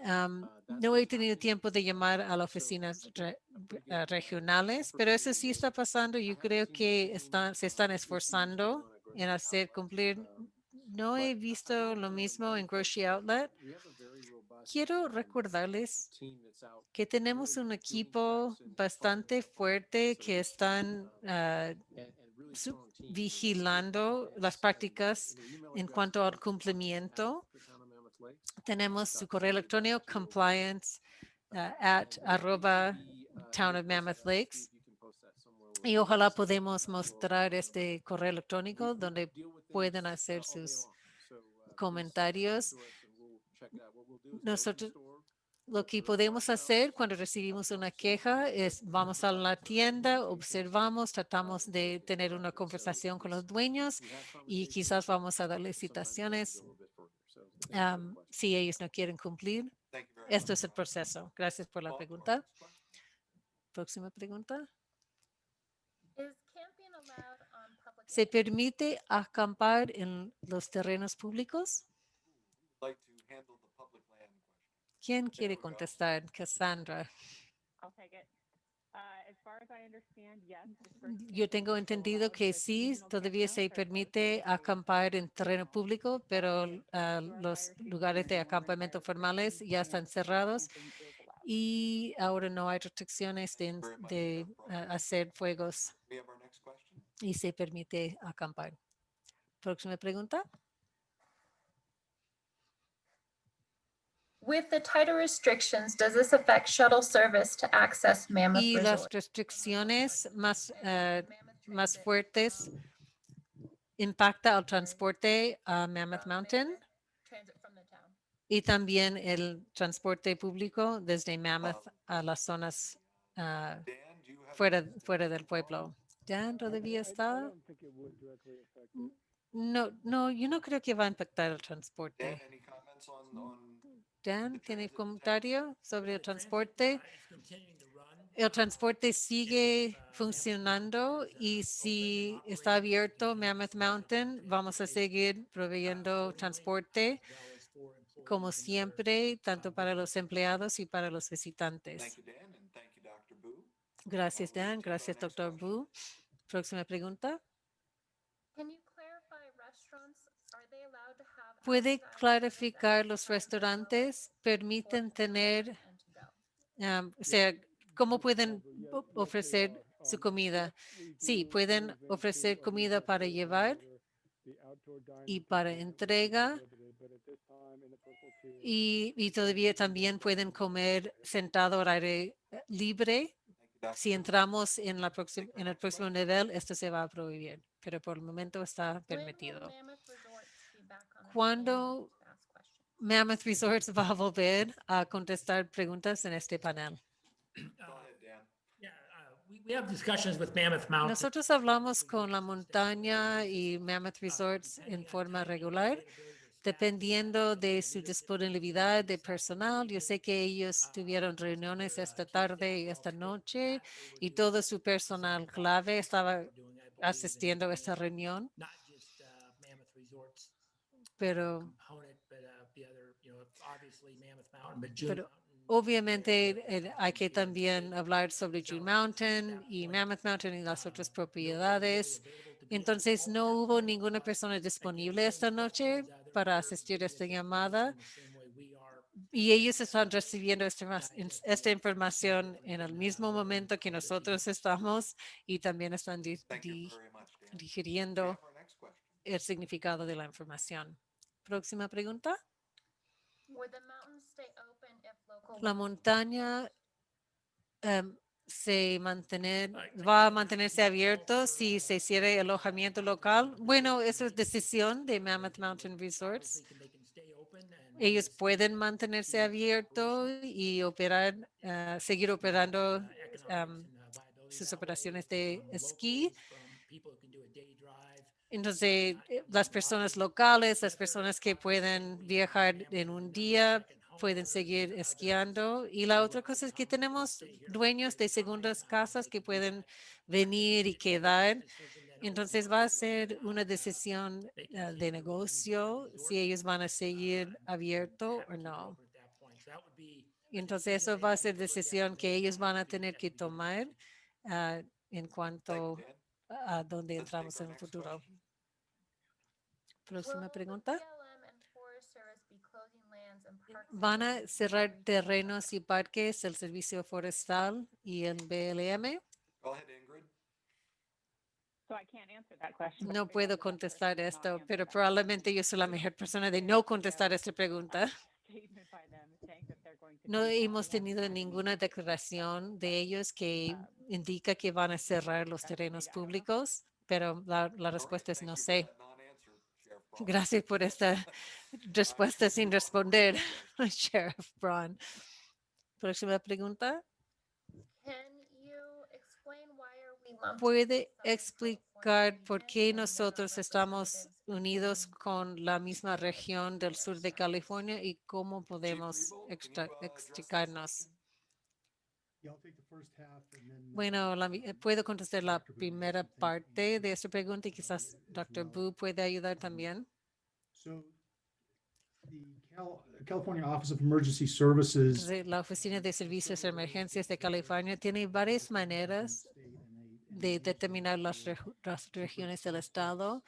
No he tenido tiempo de llamar a las oficinas regionales, pero eso sí está pasando. Yo creo que se están esforzando en hacer cumplir. No he visto lo mismo en Grocery Outlet. Quiero recordarles que tenemos un equipo bastante fuerte que están vigilando las prácticas en cuanto al cumplimiento. Tenemos su correo electrónico compliance @ Town of Mammoth Lakes. Y ojalá podemos mostrar este correo electrónico donde pueden hacer sus comentarios. Nosotros lo que podemos hacer cuando recibimos una queja es vamos a la tienda, observamos, tratamos de tener una conversación con los dueños y quizás vamos a darles citaciones si ellos no quieren cumplir. Thank you very Esto much. es el proceso. Gracias por la Paul, pregunta. next question. Próxima pregunta. Is camping allowed on public ¿Se land? permite acampar en los terrenos públicos? Like to handle the public land question. ¿Quién quiere contestar? Cassandra. I'll take it. As far as I understand, yes. dispersed Yo tengo camping is still entendido allowed que with sí, seasonal todavía campgrounds se that are permite posted to acampar en terreno público, pero los fire lugares de safety acampamento requires formales restrictions ya and están dispersed cerrados camping is allowed. y ahora no hay restricciones Thank you very much, de Jeff Ross. hacer fuegos We have our next question. y se permite acampar. Próxima pregunta. With the tighter restrictions, does this affect shuttle service to access Mammoth Y las Resort? restricciones más Mammoth Transit fuertes impacta al transporte a Mammoth from Mountain Mammoth Transit from the town. y también el transporte público desde Mammoth a las zonas Dan, do you have fuera del pueblo. Dan todavía está. don't think it would directly affect it. No, yo no creo que va a impactar el Dan, transporte. any comments on Dan, ¿tiene transit in comentario sobre el The transit, transporte? is continuing to run. El transporte sigue funcionando y si está abierto Mammoth Mountain, vamos a seguir proveyendo transporte como siempre, tanto para los empleados y para los Thank visitantes. you, Dan, and thank you, Dr. Boo. Gracias, We'll Dan. move to our Gracias, next Dr. question. Wu. Próxima pregunta. Can you clarify restaurants, are they allowed to have ¿Puede outside service clarificar at los the time of restaurantes permiten or tener, and to go? o sea, cómo pueden ofrecer su comida? Sí, pueden ofrecer comida para llevar y para entrega y todavía también pueden comer sentado al aire libre. Thank you, Dr. Si Boo. entramos en el próximo nivel, esto se va a prohibir, pero por el momento está When will permitido. Mammoth Resorts be back on the ¿Cuándo screen to ask questions? Mammoth Resorts va a volver a contestar preguntas en este panel? Go ahead, Dan. Yeah, we have discussions with Mammoth Mountain. Nosotros hablamos con la montaña y Mammoth Resorts en forma regular, dependiendo de su disponibilidad de personal. Yo sé que ellos tuvieron reuniones esta tarde y esta noche y todo su personal clave estaba asistiendo a esta reunión, Not just Mammoth Resorts pero component, but the other, obviously Mammoth Mountain, but June Pero Mountain. obviamente hay que también hablar sobre June Mountain y Mammoth Mountain y las otras propiedades. Entonces no hubo ninguna persona disponible esta noche para asistir a esta llamada y ellos están recibiendo esta información en el mismo momento que nosotros estamos y también están Thank you very much, Dan. We digiriendo have our next question. el significado de la información. Próxima pregunta. Would the mountains stay open if local? La ones- montaña va a mantenerse abierto si se cierra el alojamiento local. Bueno, eso es decisión de Mammoth Mountain Resorts. Ellos pueden mantenerse abiertos y seguir operando sus operaciones de esquí. Entonces, las personas locales, las personas que pueden viajar en un día, pueden seguir esquiando. Y la otra cosa es que tenemos dueños de segundas casas que pueden venir y quedar. Entonces va a ser una decisión de negocio si ellos van a seguir abierto o no. Y entonces eso va a ser decisión que ellos van a tener que tomar en Thank you, cuanto Dan. a dónde Let's take entramos our en el next futuro. question. Próxima Will the pregunta. BLM and Forest Service be closing lands and parks and ¿Van a buildings cerrar within terrenos y parques el Servicio Forestal y el BLM? Go ahead, Ingrid. So I can't answer that question. but I No figured puedo the best person contestar to not esto, answer pero that probablemente yo soy la mejor persona de no contestar esta pregunta. statement by them saying that they're going to No do that. hemos We haven't tenido had any ninguna declaración de ellos que indica que van a cerrar los terrenos públicos, pero la respuesta es Thank no you for sé. that non-answer, Sheriff Braun. Gracias por esta respuesta sin responder, Sheriff Braun. Próxima pregunta. Can you explain why are we lumped ¿Puede into the Southern California explicar por region qué and no nosotros estamos representatives unidos in con la misma región del sur de California y cómo podemos Rebo, can you, address that explicarnos? question? Yeah, I'll take the first half and then. Bueno, puedo contestar la Dr. Boo may have primera some things to parte answer, de esta pregunta y as quizás Dr. well. Boo puede ayudar también. So the California Office of Emergency Services. Entonces, la Oficina de Servicios de Emergencias de California tiene varias maneras de determinar las regiones del estado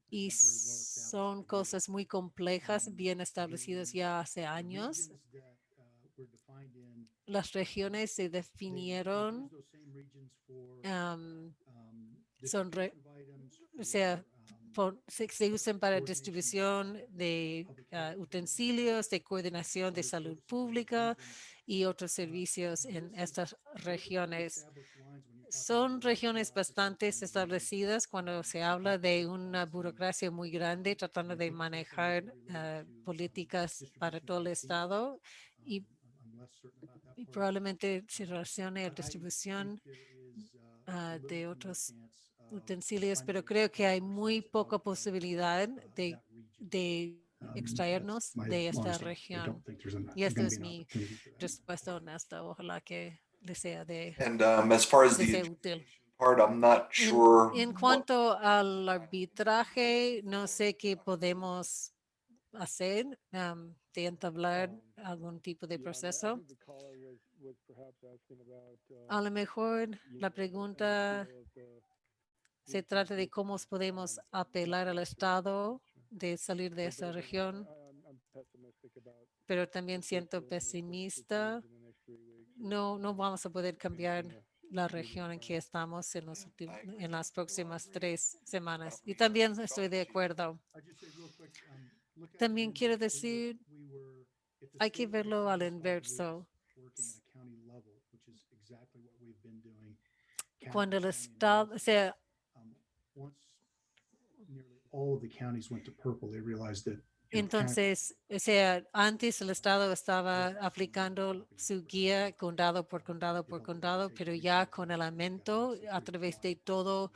y son cosas muy complejas, bien establecidas ya hace años. Las regiones se definieron, son, o sea, se usan para distribución de utensilios, de coordinación de salud pública y otros servicios en estas regiones. Son regiones bastante establecidas cuando se habla de una burocracia muy grande tratando de manejar políticas para todo el estado y probablemente se relacione a la distribución de otros utensilios, pero creo que hay muy poca posibilidad de extraernos de esta región. Y esta es mi respuesta honesta. Ojalá que les sea And as far as les the sea útil. part, I'm not sure. En cuanto al arbitraje, no sé qué podemos hacer de entablar algún tipo de proceso. The caller was perhaps asking about, A lo mejor la pregunta se trata de cómo podemos apelar al Estado de salir de esa región, I'm pessimistic about pero también siento pesimista. No vamos a poder cambiar la región en que estamos en las próximas 3 semanas. Y también estoy de acuerdo. También quiero decir, hay que verlo al inverso. Cuando el Estado, o sea, entonces, o sea, antes el Estado estaba aplicando su guía condado por condado por condado, pero ya con el aumento a través de todo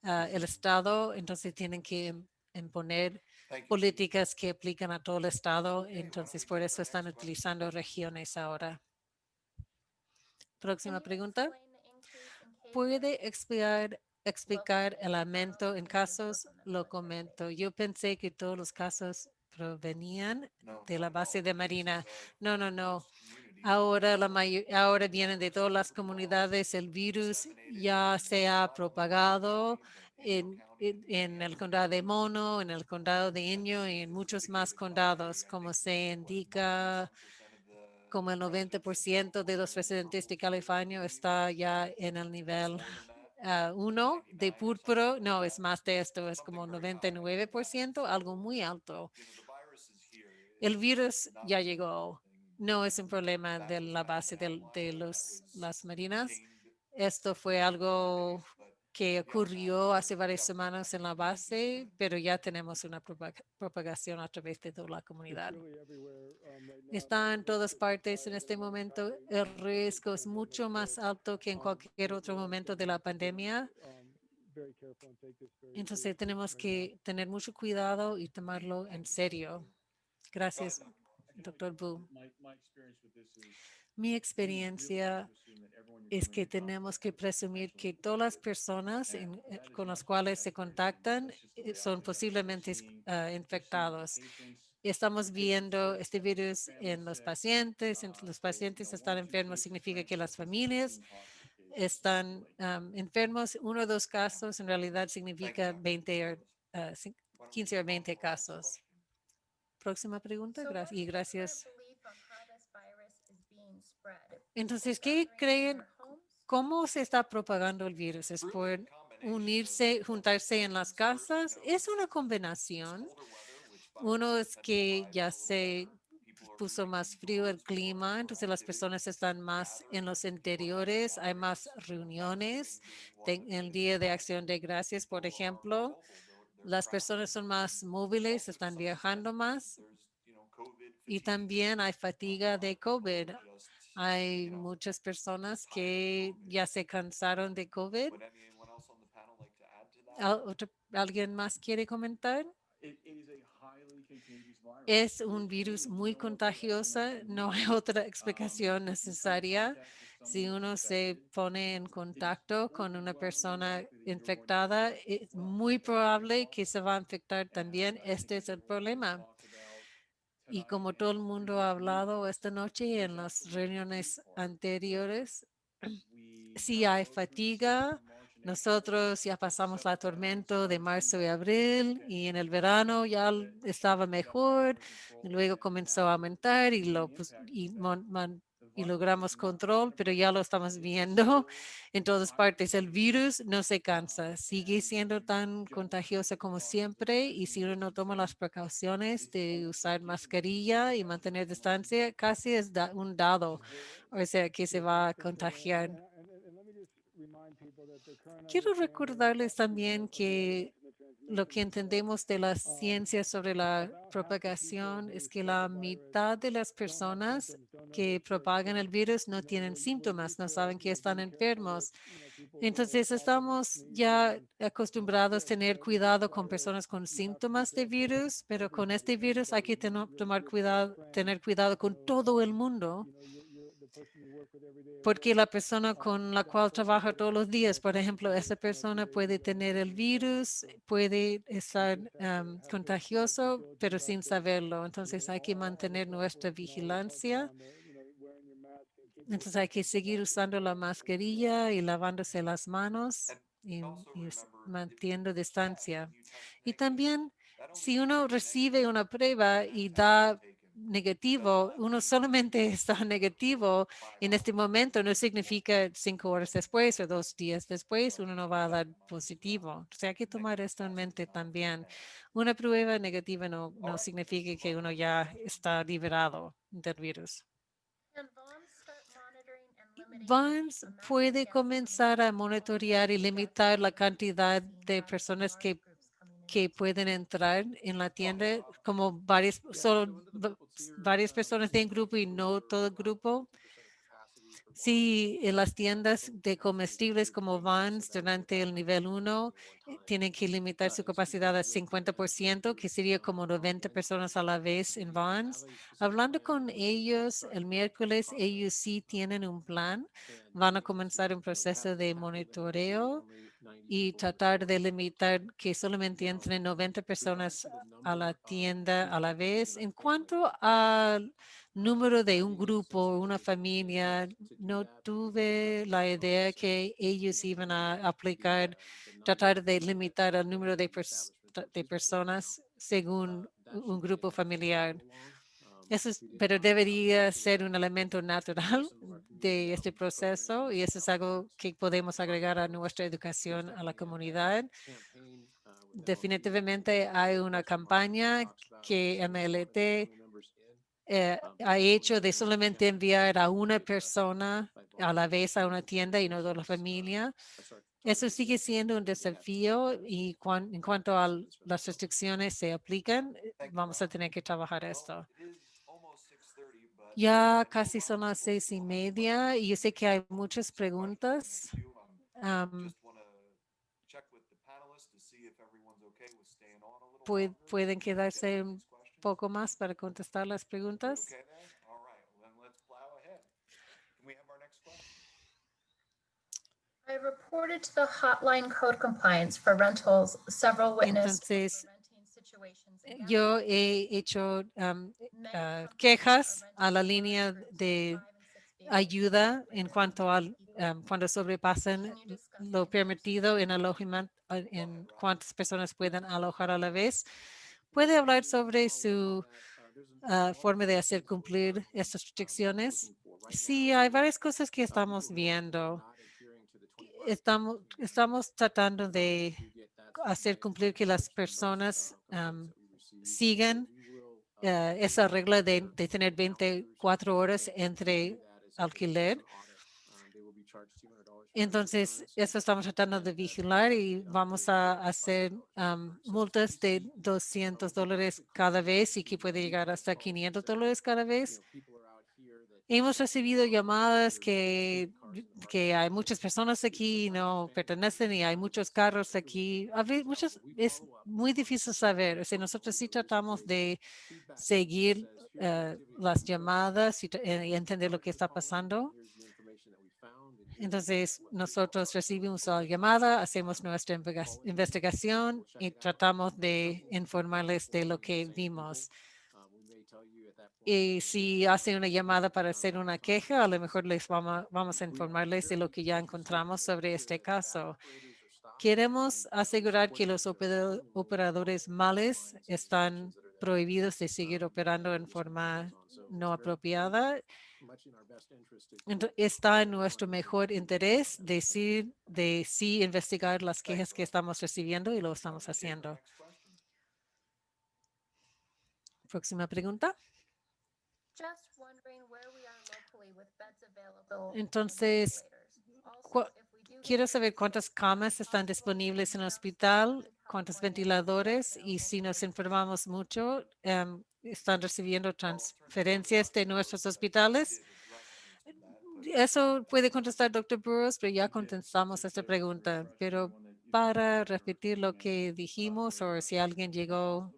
el Estado, entonces tienen que imponer Thank you. políticas que aplican a todo el Estado, entonces por eso están utilizando regiones ahora. Próxima pregunta. ¿Puede explicar el aumento en casos? Lo comento. Yo pensé que todos los casos provenían de la base de Marina. No. Ahora, ahora vienen de todas las comunidades. El virus ya se ha propagado en el condado de Mono, en el condado de Inyo y en muchos más condados, como se indica. Como el 90% de los residentes de California está ya en el nivel 1 de púrpura. No, es más de esto, es como 99%, algo muy alto. El virus ya llegó. No es un problema de la base de las marinas. Esto fue algo que ocurrió hace varias semanas en la base, pero ya tenemos una propagación a través de toda la comunidad. Está en todas partes en este momento. El riesgo es mucho más alto que en cualquier otro momento de la pandemia. Entonces tenemos que tener mucho cuidado y tomarlo en serio. Gracias. Dr. Wu. My experience with this is Mi we experiencia really have to assume that everyone you're es coming que in contact tenemos with que is presumir que potentially todas las COVID. personas And that is con las not cuales se exaggerating. contactan That's just the reality son of it. We're posiblemente seeing the infectados. patients, Estamos viendo este sick, virus their en families los sick. pacientes. Los So, you pacientes know, están 1 or 2 enfermos, cases significa que las translates to familias 16 positive cases, están essentially. enfermos. 1 o 2 casos en realidad Thank you, significa Dr. 20 o Why don't we 15 o move on 20 to the next casos. question? Próxima pregunta. So what's Y your current gracias. belief on how this virus is being spread? Entonces, People ¿qué gathering in creen? their homes? ¿Cómo se está propagando el virus? ¿Es por unirse, juntarse en las casas? Es una combinación. Uno es que ya se puso más frío el clima, entonces las personas están más en los interiores, hay más reuniones. El Día de Acción de Gracias, por ejemplo, las personas son más móviles, están viajando más y también hay fatiga de COVID. Hay muchas personas que ya se cansaron de COVID. Would anyone else on the panel like to add to that? ¿Alguien más quiere comentar? It is a highly contagious virus. Es un virus muy contagioso, no hay otra explicación necesaria. Si uno se pone en contacto con una persona infectada, es muy probable que se va a infectar también. Este es el problema. Y como todo el mundo ha hablado esta noche en las reuniones anteriores, si hay fatiga, nosotros ya pasamos la tormenta de marzo y abril y en el verano ya estaba mejor, y luego comenzó a aumentar y logramos control, pero ya lo estamos viendo en todas partes. El virus no se cansa, sigue siendo tan contagioso como siempre y si uno no toma las precauciones de usar mascarilla y mantener distancia, casi es un dado, o sea, que se va a contagiar. And let me just remind people that the current Quiero understanding recordarles of the también que lo que entendemos de la ciencia sobre la propagación es que la mitad de las personas que propagan el virus no tienen síntomas, no saben que están enfermos. Entonces, estamos ya acostumbrados a tener cuidado con personas con síntomas de virus, pero con este virus hay que tomar cuidado, tener cuidado con todo el mundo. Porque la persona con la cual trabaja todos los días, por ejemplo, esa persona puede tener el virus, puede estar contagioso, pero sin saberlo. Entonces hay que mantener nuestra vigilancia. Entonces hay que seguir usando la mascarilla y lavándose las manos y manteniendo distancia. Y también, si uno recibe una prueba y da negativo, uno solamente está negativo en este momento, no significa 5 horas después o 2 días después, uno no va a dar positivo. O sea, hay que tomar esto en mente también. Una prueba negativa no significa que uno ya está liberado del virus. VANS puede comenzar a monitorear y limitar la cantidad de personas que pueden entrar en la tienda, como varias personas de un grupo y no todo el grupo. Sí, en las tiendas de comestibles como Vans durante el nivel 1 tienen que limitar su capacidad a 50%, que sería como 90 personas a la vez en Vans. Hablando con ellos el miércoles, ellos sí tienen un plan. Van a comenzar un proceso de monitoreo y tratar de limitar que solamente entren 90 personas a la tienda a la vez. En cuanto al número de un grupo, una familia, no tuve la idea que ellos iban a aplicar, tratar de limitar el número de personas según un grupo familiar. Pero debería ser un elemento natural de este proceso y eso es algo que podemos agregar a nuestra educación a la comunidad. Definitivamente hay una campaña que MLT ha hecho de solamente enviar a una persona a la vez a una tienda y no a la familia. Eso sigue siendo un desafío y en cuanto a las restricciones se aplican, vamos a tener que trabajar esto. Ya casi son las 6:30 y yo sé que hay muchas preguntas. Pueden quedarse poco más para contestar las preguntas. Okay then? All right, well, then let's plow ahead. Can we have our next question? I reported to the hotline code compliance for rentals several witness Entonces, renting situations. in yo Gallup. he hecho Many companies quejas are a la renting línea cars for de 5 and 6 vehicles ayuda with en their cuanto al people. cuando sobrepasan Can you discuss lo any permitido en alojamiento, en cuántas personas pueden alojar a la vez. ¿Puede hablar sobre su forma de hacer cumplir estas restricciones? Sí, hay varias cosas que estamos viendo. Estamos tratando de hacer cumplir que las personas sigan esa regla de tener 24 horas entre alquiler. Entonces, eso estamos tratando de vigilar y vamos a hacer multas de $200 cada vez y que puede llegar hasta $500 cada vez. Hemos recibido llamadas que hay muchas personas aquí y no pertenecen y hay muchos carros aquí. Es muy difícil saber. O sea, nosotros sí tratamos de seguir las llamadas y entender lo que está pasando. Entonces, nosotros recibimos la llamada, hacemos nuestra investigación y tratamos de informarles de lo que vimos. Y si hacen una llamada para hacer una queja, a lo mejor les vamos a informarles de lo que ya encontramos sobre este caso. Queremos asegurar que los operadores males están prohibidos de seguir operando en forma no apropiada. Está en nuestro mejor interés de sí investigar las quejas que estamos recibiendo y lo estamos haciendo. Next question. Próxima pregunta. Just wondering where we are locally with beds available. and Entonces, ventilators. Also, if we do quiero get saber cases cuántas of camas están hospitals disponibles en el in hospital, Southern cuántos California ventiladores y available si nos for enfermamos mucho, están recibiendo I'll turn it over to transferencias de Dr. nuestros Burrows, but hospitales. you did address most of that, but- Eso puede contestar Dr. Burrows, pero ya contestamos esta pregunta. Pero para repetir lo que dijimos o si alguien llegó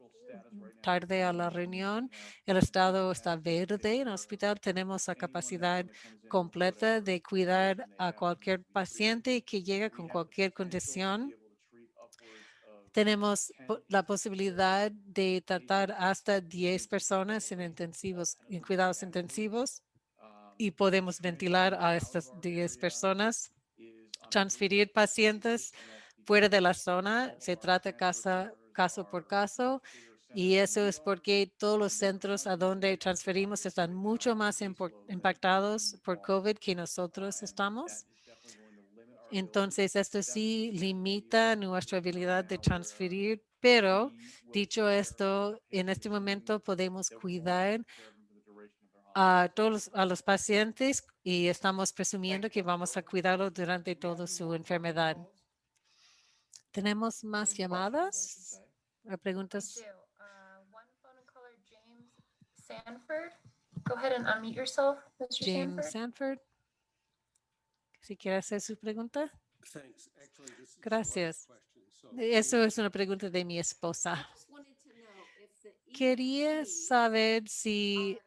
tarde a la reunión, el estado está verde en el hospital. Tenemos la capacidad completa de cuidar a cualquier paciente que llegue con cualquier condición. Tenemos la posibilidad de tratar hasta 10 personas en cuidados intensivos y podemos ventilar a estas 10 personas, transferir pacientes fuera de la zona. Se trata caso por caso y eso es porque todos los centros a donde transferimos están mucho más impactados por COVID que nosotros estamos. Entonces, esto sí limita nuestra habilidad de transferir, pero dicho esto, en este momento podemos cuidar a todos a los pacientes y estamos presumiendo que vamos a cuidarlo durante toda su enfermedad. ¿Tenemos más llamadas o preguntas? do. One phone caller, James Sanford. Go ahead and unmute yourself, Mr. James Sanford. Sanford, si quiere hacer su pregunta. Gracias. Eso es una pregunta de mi esposa. Quería saber si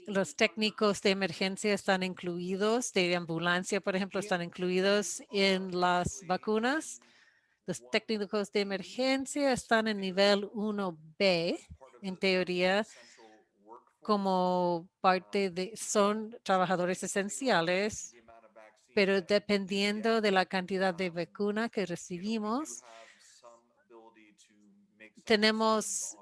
los técnicos de emergencia están incluidos, de ambulancia, por ejemplo, están incluidos en las vacunas. Los técnicos de emergencia están en nivel 1B, en teoría, como parte son trabajadores esenciales, pero dependiendo de la cantidad de vacuna que recibimos, tenemos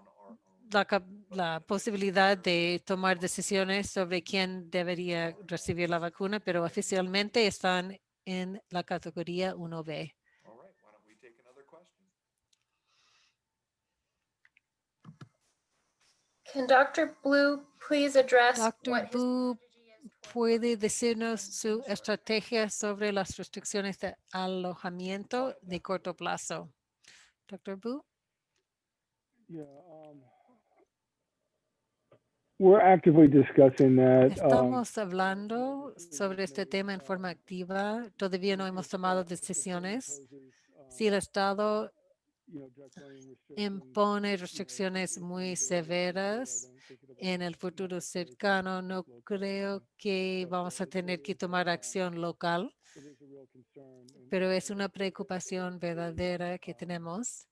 la posibilidad de tomar decisiones sobre quién debería recibir la vacuna, pero oficialmente están en la categoría 1B. All right, why don't we take another question? Can Dr. Blue please address Dr. what his Blue, strategy is toward ¿puede decirnos su estrategia sobre las restricciones de alojamiento de corto plazo? Dr. Blue. Yeah, we're actively discussing that. Estamos hablando sobre este tema en forma activa. Todavía no hemos tomado decisiones. Si el Estado impone restricciones muy severas en el futuro cercano, no creo que vamos a tener que tomar acción local, pero es una preocupación verdadera que tenemos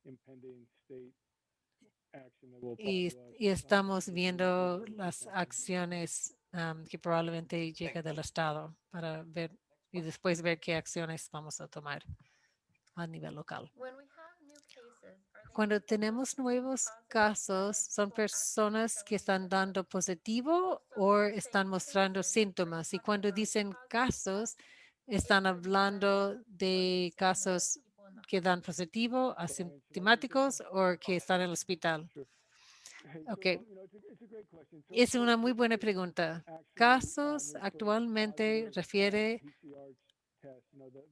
y estamos viendo las acciones que probablemente lleguen del Estado para ver y después ver qué acciones vamos a tomar a nivel local. When we have new cases, are they Cuando people tenemos testing nuevos positive casos, and son people personas actually que están showing dando symptoms? positivo So o when you say están mostrando cases, are you síntomas. Y talking cuando about dicen positive casos, tests? están Is it hablando or are you de saying that casos people in the que dan hospital? positivo, asintomáticos o que están en el hospital. Ok, es una muy buena pregunta. Casos actualmente refiere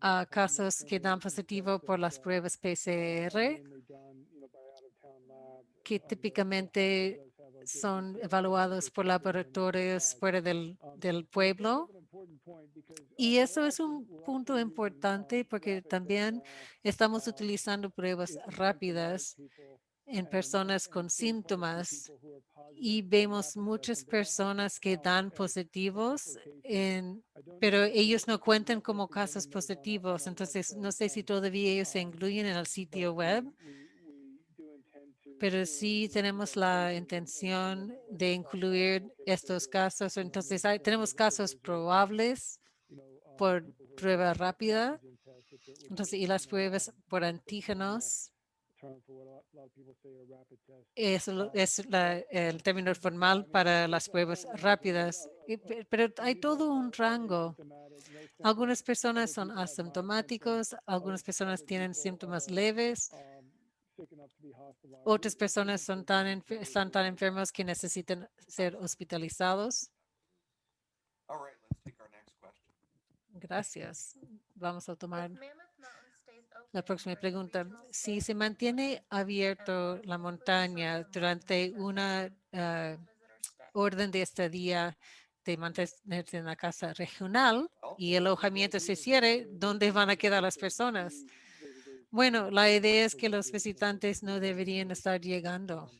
a casos que dan positivo por las pruebas PCR, que típicamente son evaluados por laboratorios fuera del pueblo. Y eso es un punto importante porque también estamos utilizando pruebas rápidas en personas con síntomas y vemos muchas personas que dan positivos, pero ellos no cuentan como casos positivos. Entonces, no sé si todavía ellos se incluyen en el sitio web, pero sí tenemos la intención de incluir estos casos. Entonces, tenemos casos probables por prueba rápida. Entonces, y las pruebas por antígenos es el término formal para las pruebas rápidas, pero hay todo un rango. Algunas personas son asintomáticos, algunas personas tienen síntomas leves, otras personas están tan enfermos que necesitan ser hospitalizados. All right, let's take our next question. Gracias. Vamos a tomar If Mammoth Mountain stays open la próxima during pregunta. regional Si stay se in mantiene Florida, abierto and la local police montaña shut the durante mountain una where will visitors stay? orden de estadía de mantenerse en la casa regional Well, y el alojamiento se cierre, ¿dónde van a quedar las personas? Bueno, la idea es que los visitantes no deberían estar llegando.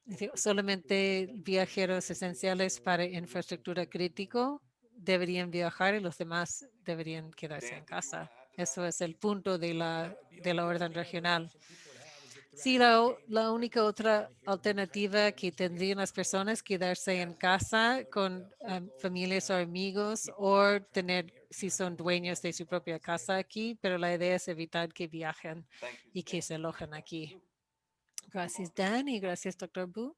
Es decir, solamente viajeros esenciales para infraestructura crítico deberían viajar y los demás deberían quedarse en Dan, did you casa. want to add to that? Eso es el punto de la orden regional. Some people would have is if they're Sí, actually staying la in única places otra down here, alternativa que tendrían las personas quedarse en casa con familias o amigos o tener, si son dueños de su propia casa aquí, pero la idea es evitar que viajen Thank you, y que Dan. se alojen aquí. Move Gracias, on. Dan, y gracias, Dr. Bu.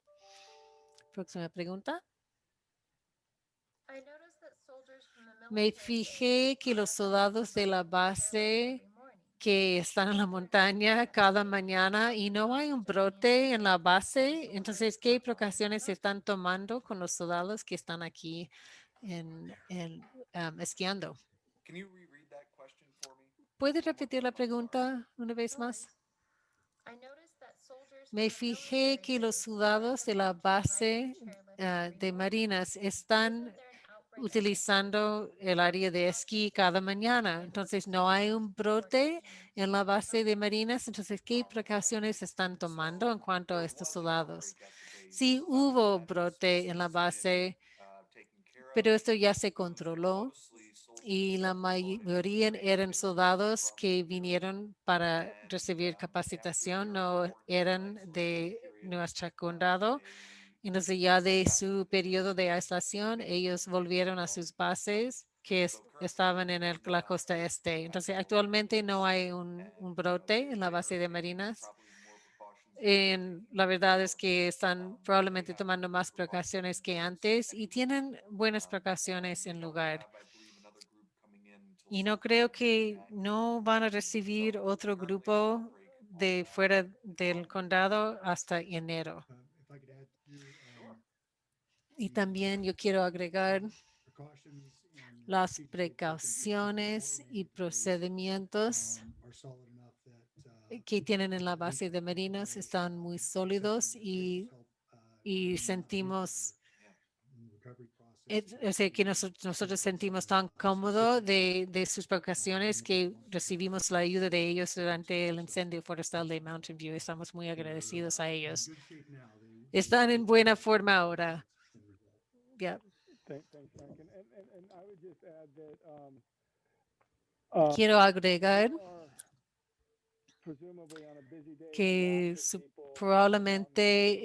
Próxima pregunta. I noticed that soldiers from the Me military fijé base que are los at the soldados de la mountain base every morning. que están en la montaña cada mañana y no hay un brote en la base. Entonces, ¿qué precauciones se están tomando con los soldados que están aquí esquiando? Can you reread that question for me? ¿Puede repetir la pregunta una vez más? I noticed that soldiers Me from the fijé military que los base are at soldados the de la mountain riding base chairlift de every morning. Marinas Isn't están there an outbreak of utilizando el área de esquí cada mañana. Entonces, no hay un brote en la base de Marinas. Entonces, ¿qué precauciones están tomando en cuanto a estos soldados? Sí hubo brote en la base, pero esto ya se controló y la mayoría eran soldados que vinieron para recibir capacitación, no eran de nuestro condado. Entonces ya de su periodo de aislación, ellos volvieron a sus bases que estaban en la costa este. Entonces actualmente no hay un brote en la base de Marinas. La verdad es que están probablemente tomando más precauciones que antes y tienen buenas precauciones en lugar. Y no creo que no van a recibir otro grupo de fuera del condado hasta enero. If I could add here, Y también yo quiero agregar precautions and las procedures precauciones y procedimientos are solid enough that que tienen en la base de Marinas están muy sólidos y sentimos o sea, que nosotros sentimos tan cómodo de sus vacaciones que recibimos la ayuda de ellos durante el incendio forestal de Mountain View. Estamos muy agradecidos a ellos. Good shape now. Están en buena forma ahora. Ya. Thanks, Frank. And I would just add that, Quiero agregar there are presumably on a busy day, que lots of people probablemente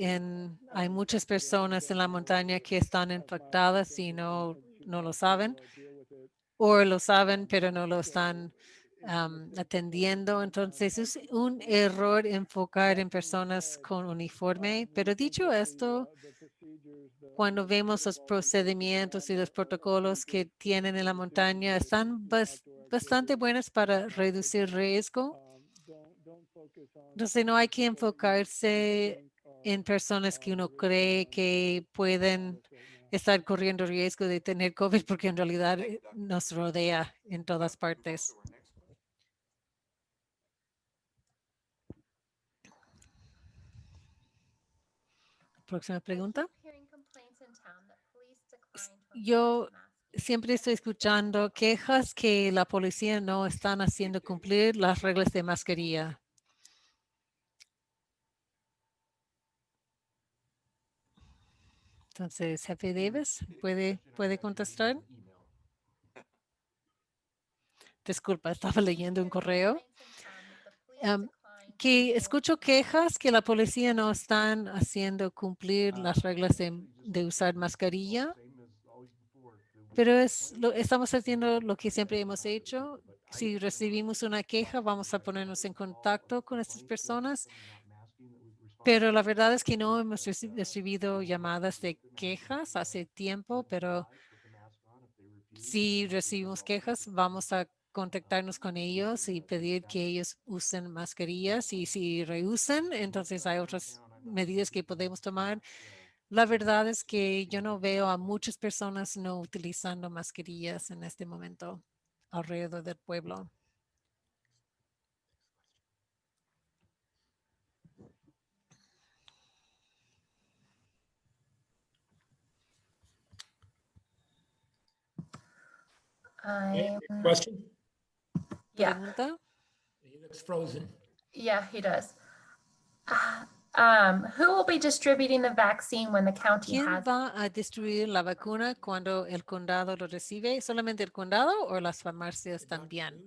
hay muchas infected and personas en la don't know montaña que están have mild infectadas y symptoms and no should lo not saben, deal with it. o lo saben pero no lo So están it's gonna take us a atendiendo. long Entonces time es to un get there. error enfocar en That being personas said, con uniforme. we Pero think dicho that esto, the procedures, cuando the vemos los protocols in place that we procedimientos y have los are protocolos pretty que good tienen en la to montaña reduce, están outdoor bastante activity. buenas para So reducir just, riesgo. don't focus on Entonces no hay que people that you enfocarse think en are personas que uno risky cree enough que pueden this right now. estar corriendo riesgo de tener COVID porque en realidad Thank you, Dr. nos rodea en todas Move on to partes. our next question. Próxima I pregunta. keep hearing complaints in town that police decline to Yo enforce masking. siempre estoy escuchando quejas que la policía no están haciendo cumplir las reglas de mascarilla. Entonces, jefe Davis, ¿puede contestar? Disculpa, estaba leyendo un correo. Que escucho quejas que la policía no están haciendo cumplir las reglas de usar mascarilla, pero estamos haciendo lo que siempre hemos hecho. Si recibimos una queja, vamos a ponernos en contacto con estas personas, pero la verdad es que no hemos recibido llamadas de quejas hace tiempo, pero si recibimos quejas, vamos a contactarnos con ellos y pedir que ellos usen mascarillas y si rehusan, entonces hay otras medidas que podemos tomar. La verdad es que yo no veo a muchas personas no utilizando mascarillas en este momento alrededor del pueblo. I, Question? yeah, ¿Pregunta? He looks frozen. yeah, he does. Who will be distributing the vaccine when the county ¿Quién has? va a distribuir la vacuna cuando el condado lo recibe? ¿Solamente el condado o las farmacias también?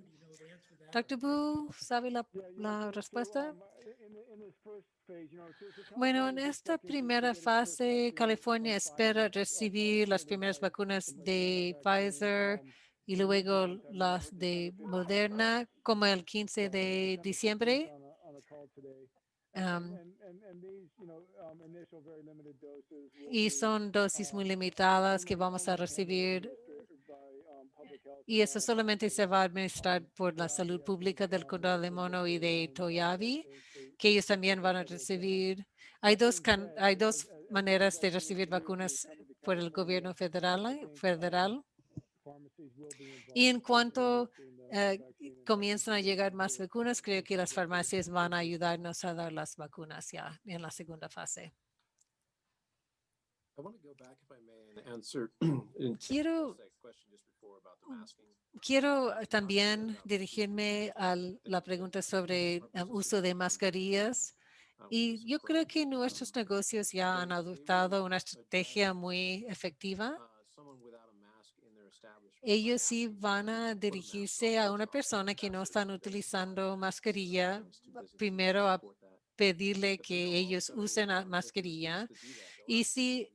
Dr. Boo, ¿sabe la respuesta? In this first phase, Bueno, en esta primera fase, California espera recibir las primeras vacunas de Pfizer y luego las de Moderna como el 15 de diciembre. Y son dosis muy limitadas que vamos a recibir. Y eso solamente se va a administrar por la salud pública del condado de Mono y de Toyabe, que ellos también van a recibir. Hay dos maneras de recibir vacunas por el gobierno federal. Y en cuanto comienzan a llegar más vacunas, creo que las farmacias van a ayudarnos a dar las vacunas ya en la segunda fase. Quiero también dirigirme a la pregunta sobre el uso de mascarillas. Y yo creo que nuestros negocios ya han adoptado una estrategia muy efectiva. Ellos sí van a dirigirse a una persona que no están utilizando mascarilla, primero a pedirle que ellos usen la mascarilla. Y si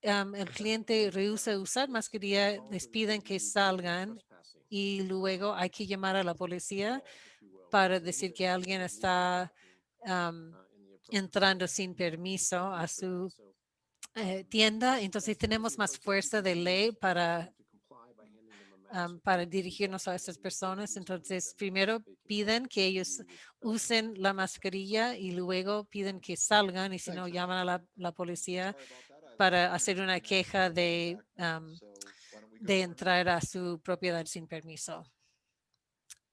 el cliente rehúsa usar mascarilla, les piden que salgan y luego hay que llamar a la policía para decir que alguien está entrando sin permiso a su tienda. Entonces tenemos más fuerza de ley para dirigirnos a estas personas. Entonces, primero piden que ellos usen la mascarilla y luego piden que salgan y si no, llaman a la policía para hacer una queja de entrar a su propiedad sin permiso.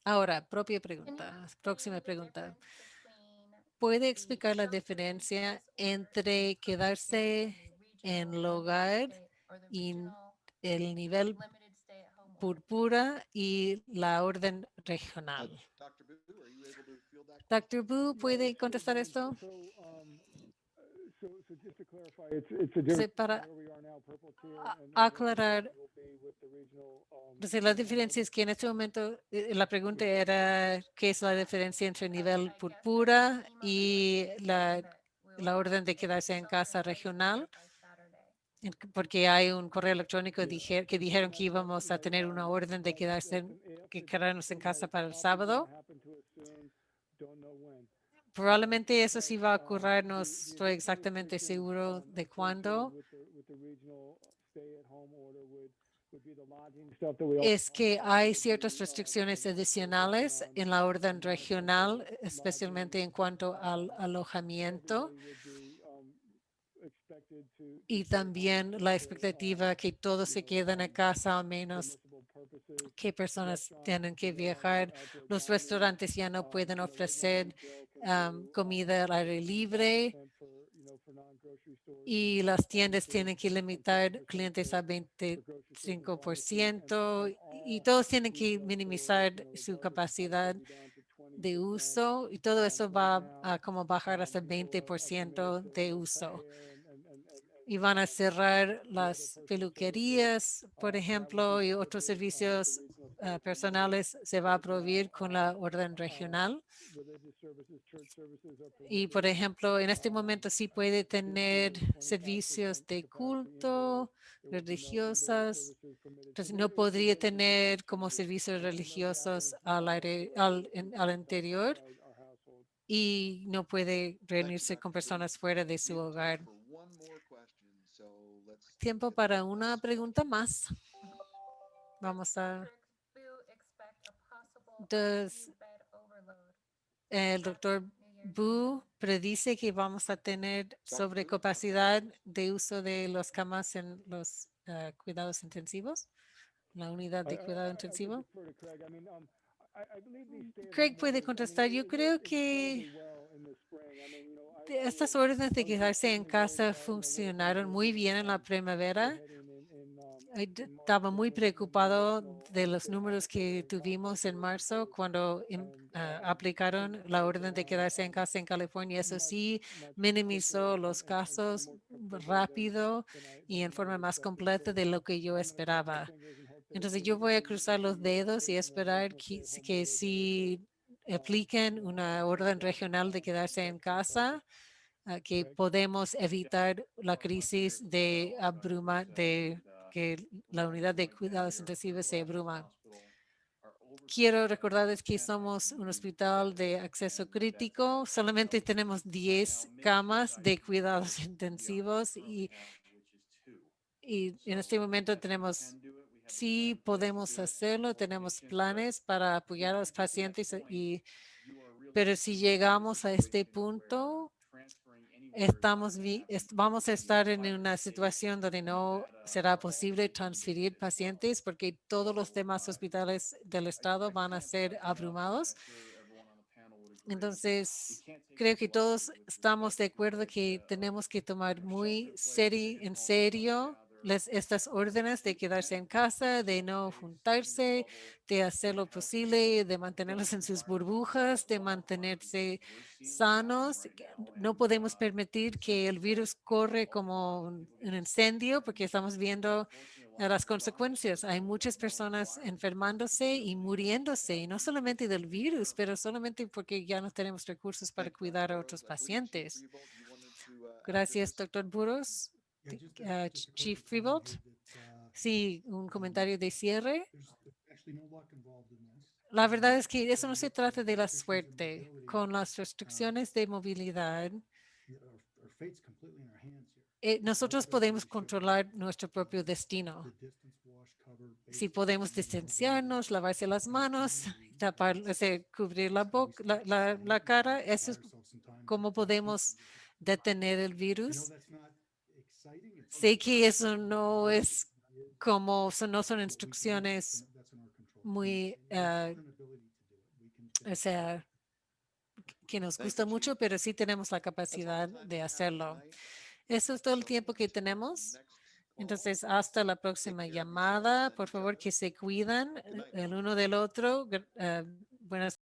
Ahora, próxima pregunta. ¿Puede explicar la diferencia entre quedarse en el hogar y el nivel limited stay-at-home order. púrpura y la orden regional. Dr. Boo, are you able to field that? Dr. Boo, ¿puede contestar esto? So just to clarify, it's a difference para where we are now, purple tier, and aclarar, will be with the regional, entonces la diferencia es que en este momento la pregunta era qué es la diferencia entre nivel púrpura y la orden de quedarse en casa regional, porque hay un correo electrónico que dijeron que íbamos a tener una orden de quedarnos en casa para el sábado. Probablemente eso sí va a ocurrir, no estoy exactamente seguro de cuándo. Es que hay ciertas restricciones adicionales en la orden regional, especialmente en cuanto al alojamiento. Y también la expectativa que todos se queden a casa, al menos que personas tienen que viajar. Los restaurantes ya no pueden ofrecer comida al aire libre y las tiendas tienen que limitar clientes a 25% y todos tienen que minimizar su capacidad de uso y todo eso va a como bajar hasta 20% de uso. Y van a cerrar las peluquerías, por ejemplo, y otros servicios personales se va a proveer con la orden regional. Y, por ejemplo, en este momento sí puede tener servicios de culto, religiosas. Entonces, no podría tener como servicios religiosos al interior y no puede reunirse con personas fuera de su hogar. Tiempo para una pregunta más. Vamos a... El doctor Boo predice que vamos a tener sobrecapacidad de uso de las camas en los cuidados intensivos, la unidad de cuidado intensivo. Craig puede contestar. Yo creo que estas órdenes de quedarse en casa funcionaron muy bien en la primavera. Estaba muy preocupado de los números que tuvimos en marzo cuando aplicaron la orden de quedarse en casa en California. Eso sí, minimizó los casos rápido y en forma más completa de lo que yo esperaba. Entonces yo voy a cruzar los dedos y esperar que si apliquen una orden regional de quedarse en casa, que podemos evitar la crisis de abruma, de que la unidad de cuidados intensivos se abruma. Quiero recordarles que somos un hospital de acceso crítico. Solamente tenemos 10 camas de cuidados intensivos y en este momento tenemos, sí podemos hacerlo, tenemos planes para apoyar a los pacientes, pero si llegamos a este punto, vamos a estar en una situación donde no será posible transferir pacientes porque todos los demás hospitales del estado van a ser abrumados. Entonces, creo que todos estamos de acuerdo que tenemos que tomar muy en serio estas órdenes de quedarse en casa, de no juntarse, de hacer lo posible, de mantenerlos en sus burbujas, de mantenerse sanos. No podemos permitir que el virus corre como un incendio porque estamos viendo las consecuencias. Hay muchas personas enfermándose y muriéndose, y no solamente del virus, pero solamente porque ya no tenemos recursos para cuidar a otros pacientes. Gracias, doctor Burros. Chief Freebold. Sí, un comentario de cierre. La verdad es que eso no se trata de la suerte. Con las restricciones de movilidad, nosotros podemos controlar nuestro propio destino. Si podemos distanciarnos, lavarse las manos, cubrir la boca, la cara, eso es cómo podemos detener el virus. Sé que eso no es no son instrucciones muy, o sea, que nos gusta mucho, pero sí tenemos la capacidad de hacerlo. Eso es todo el tiempo que tenemos. Entonces, hasta la próxima llamada. Por favor, que se cuidan el uno del otro. Buenas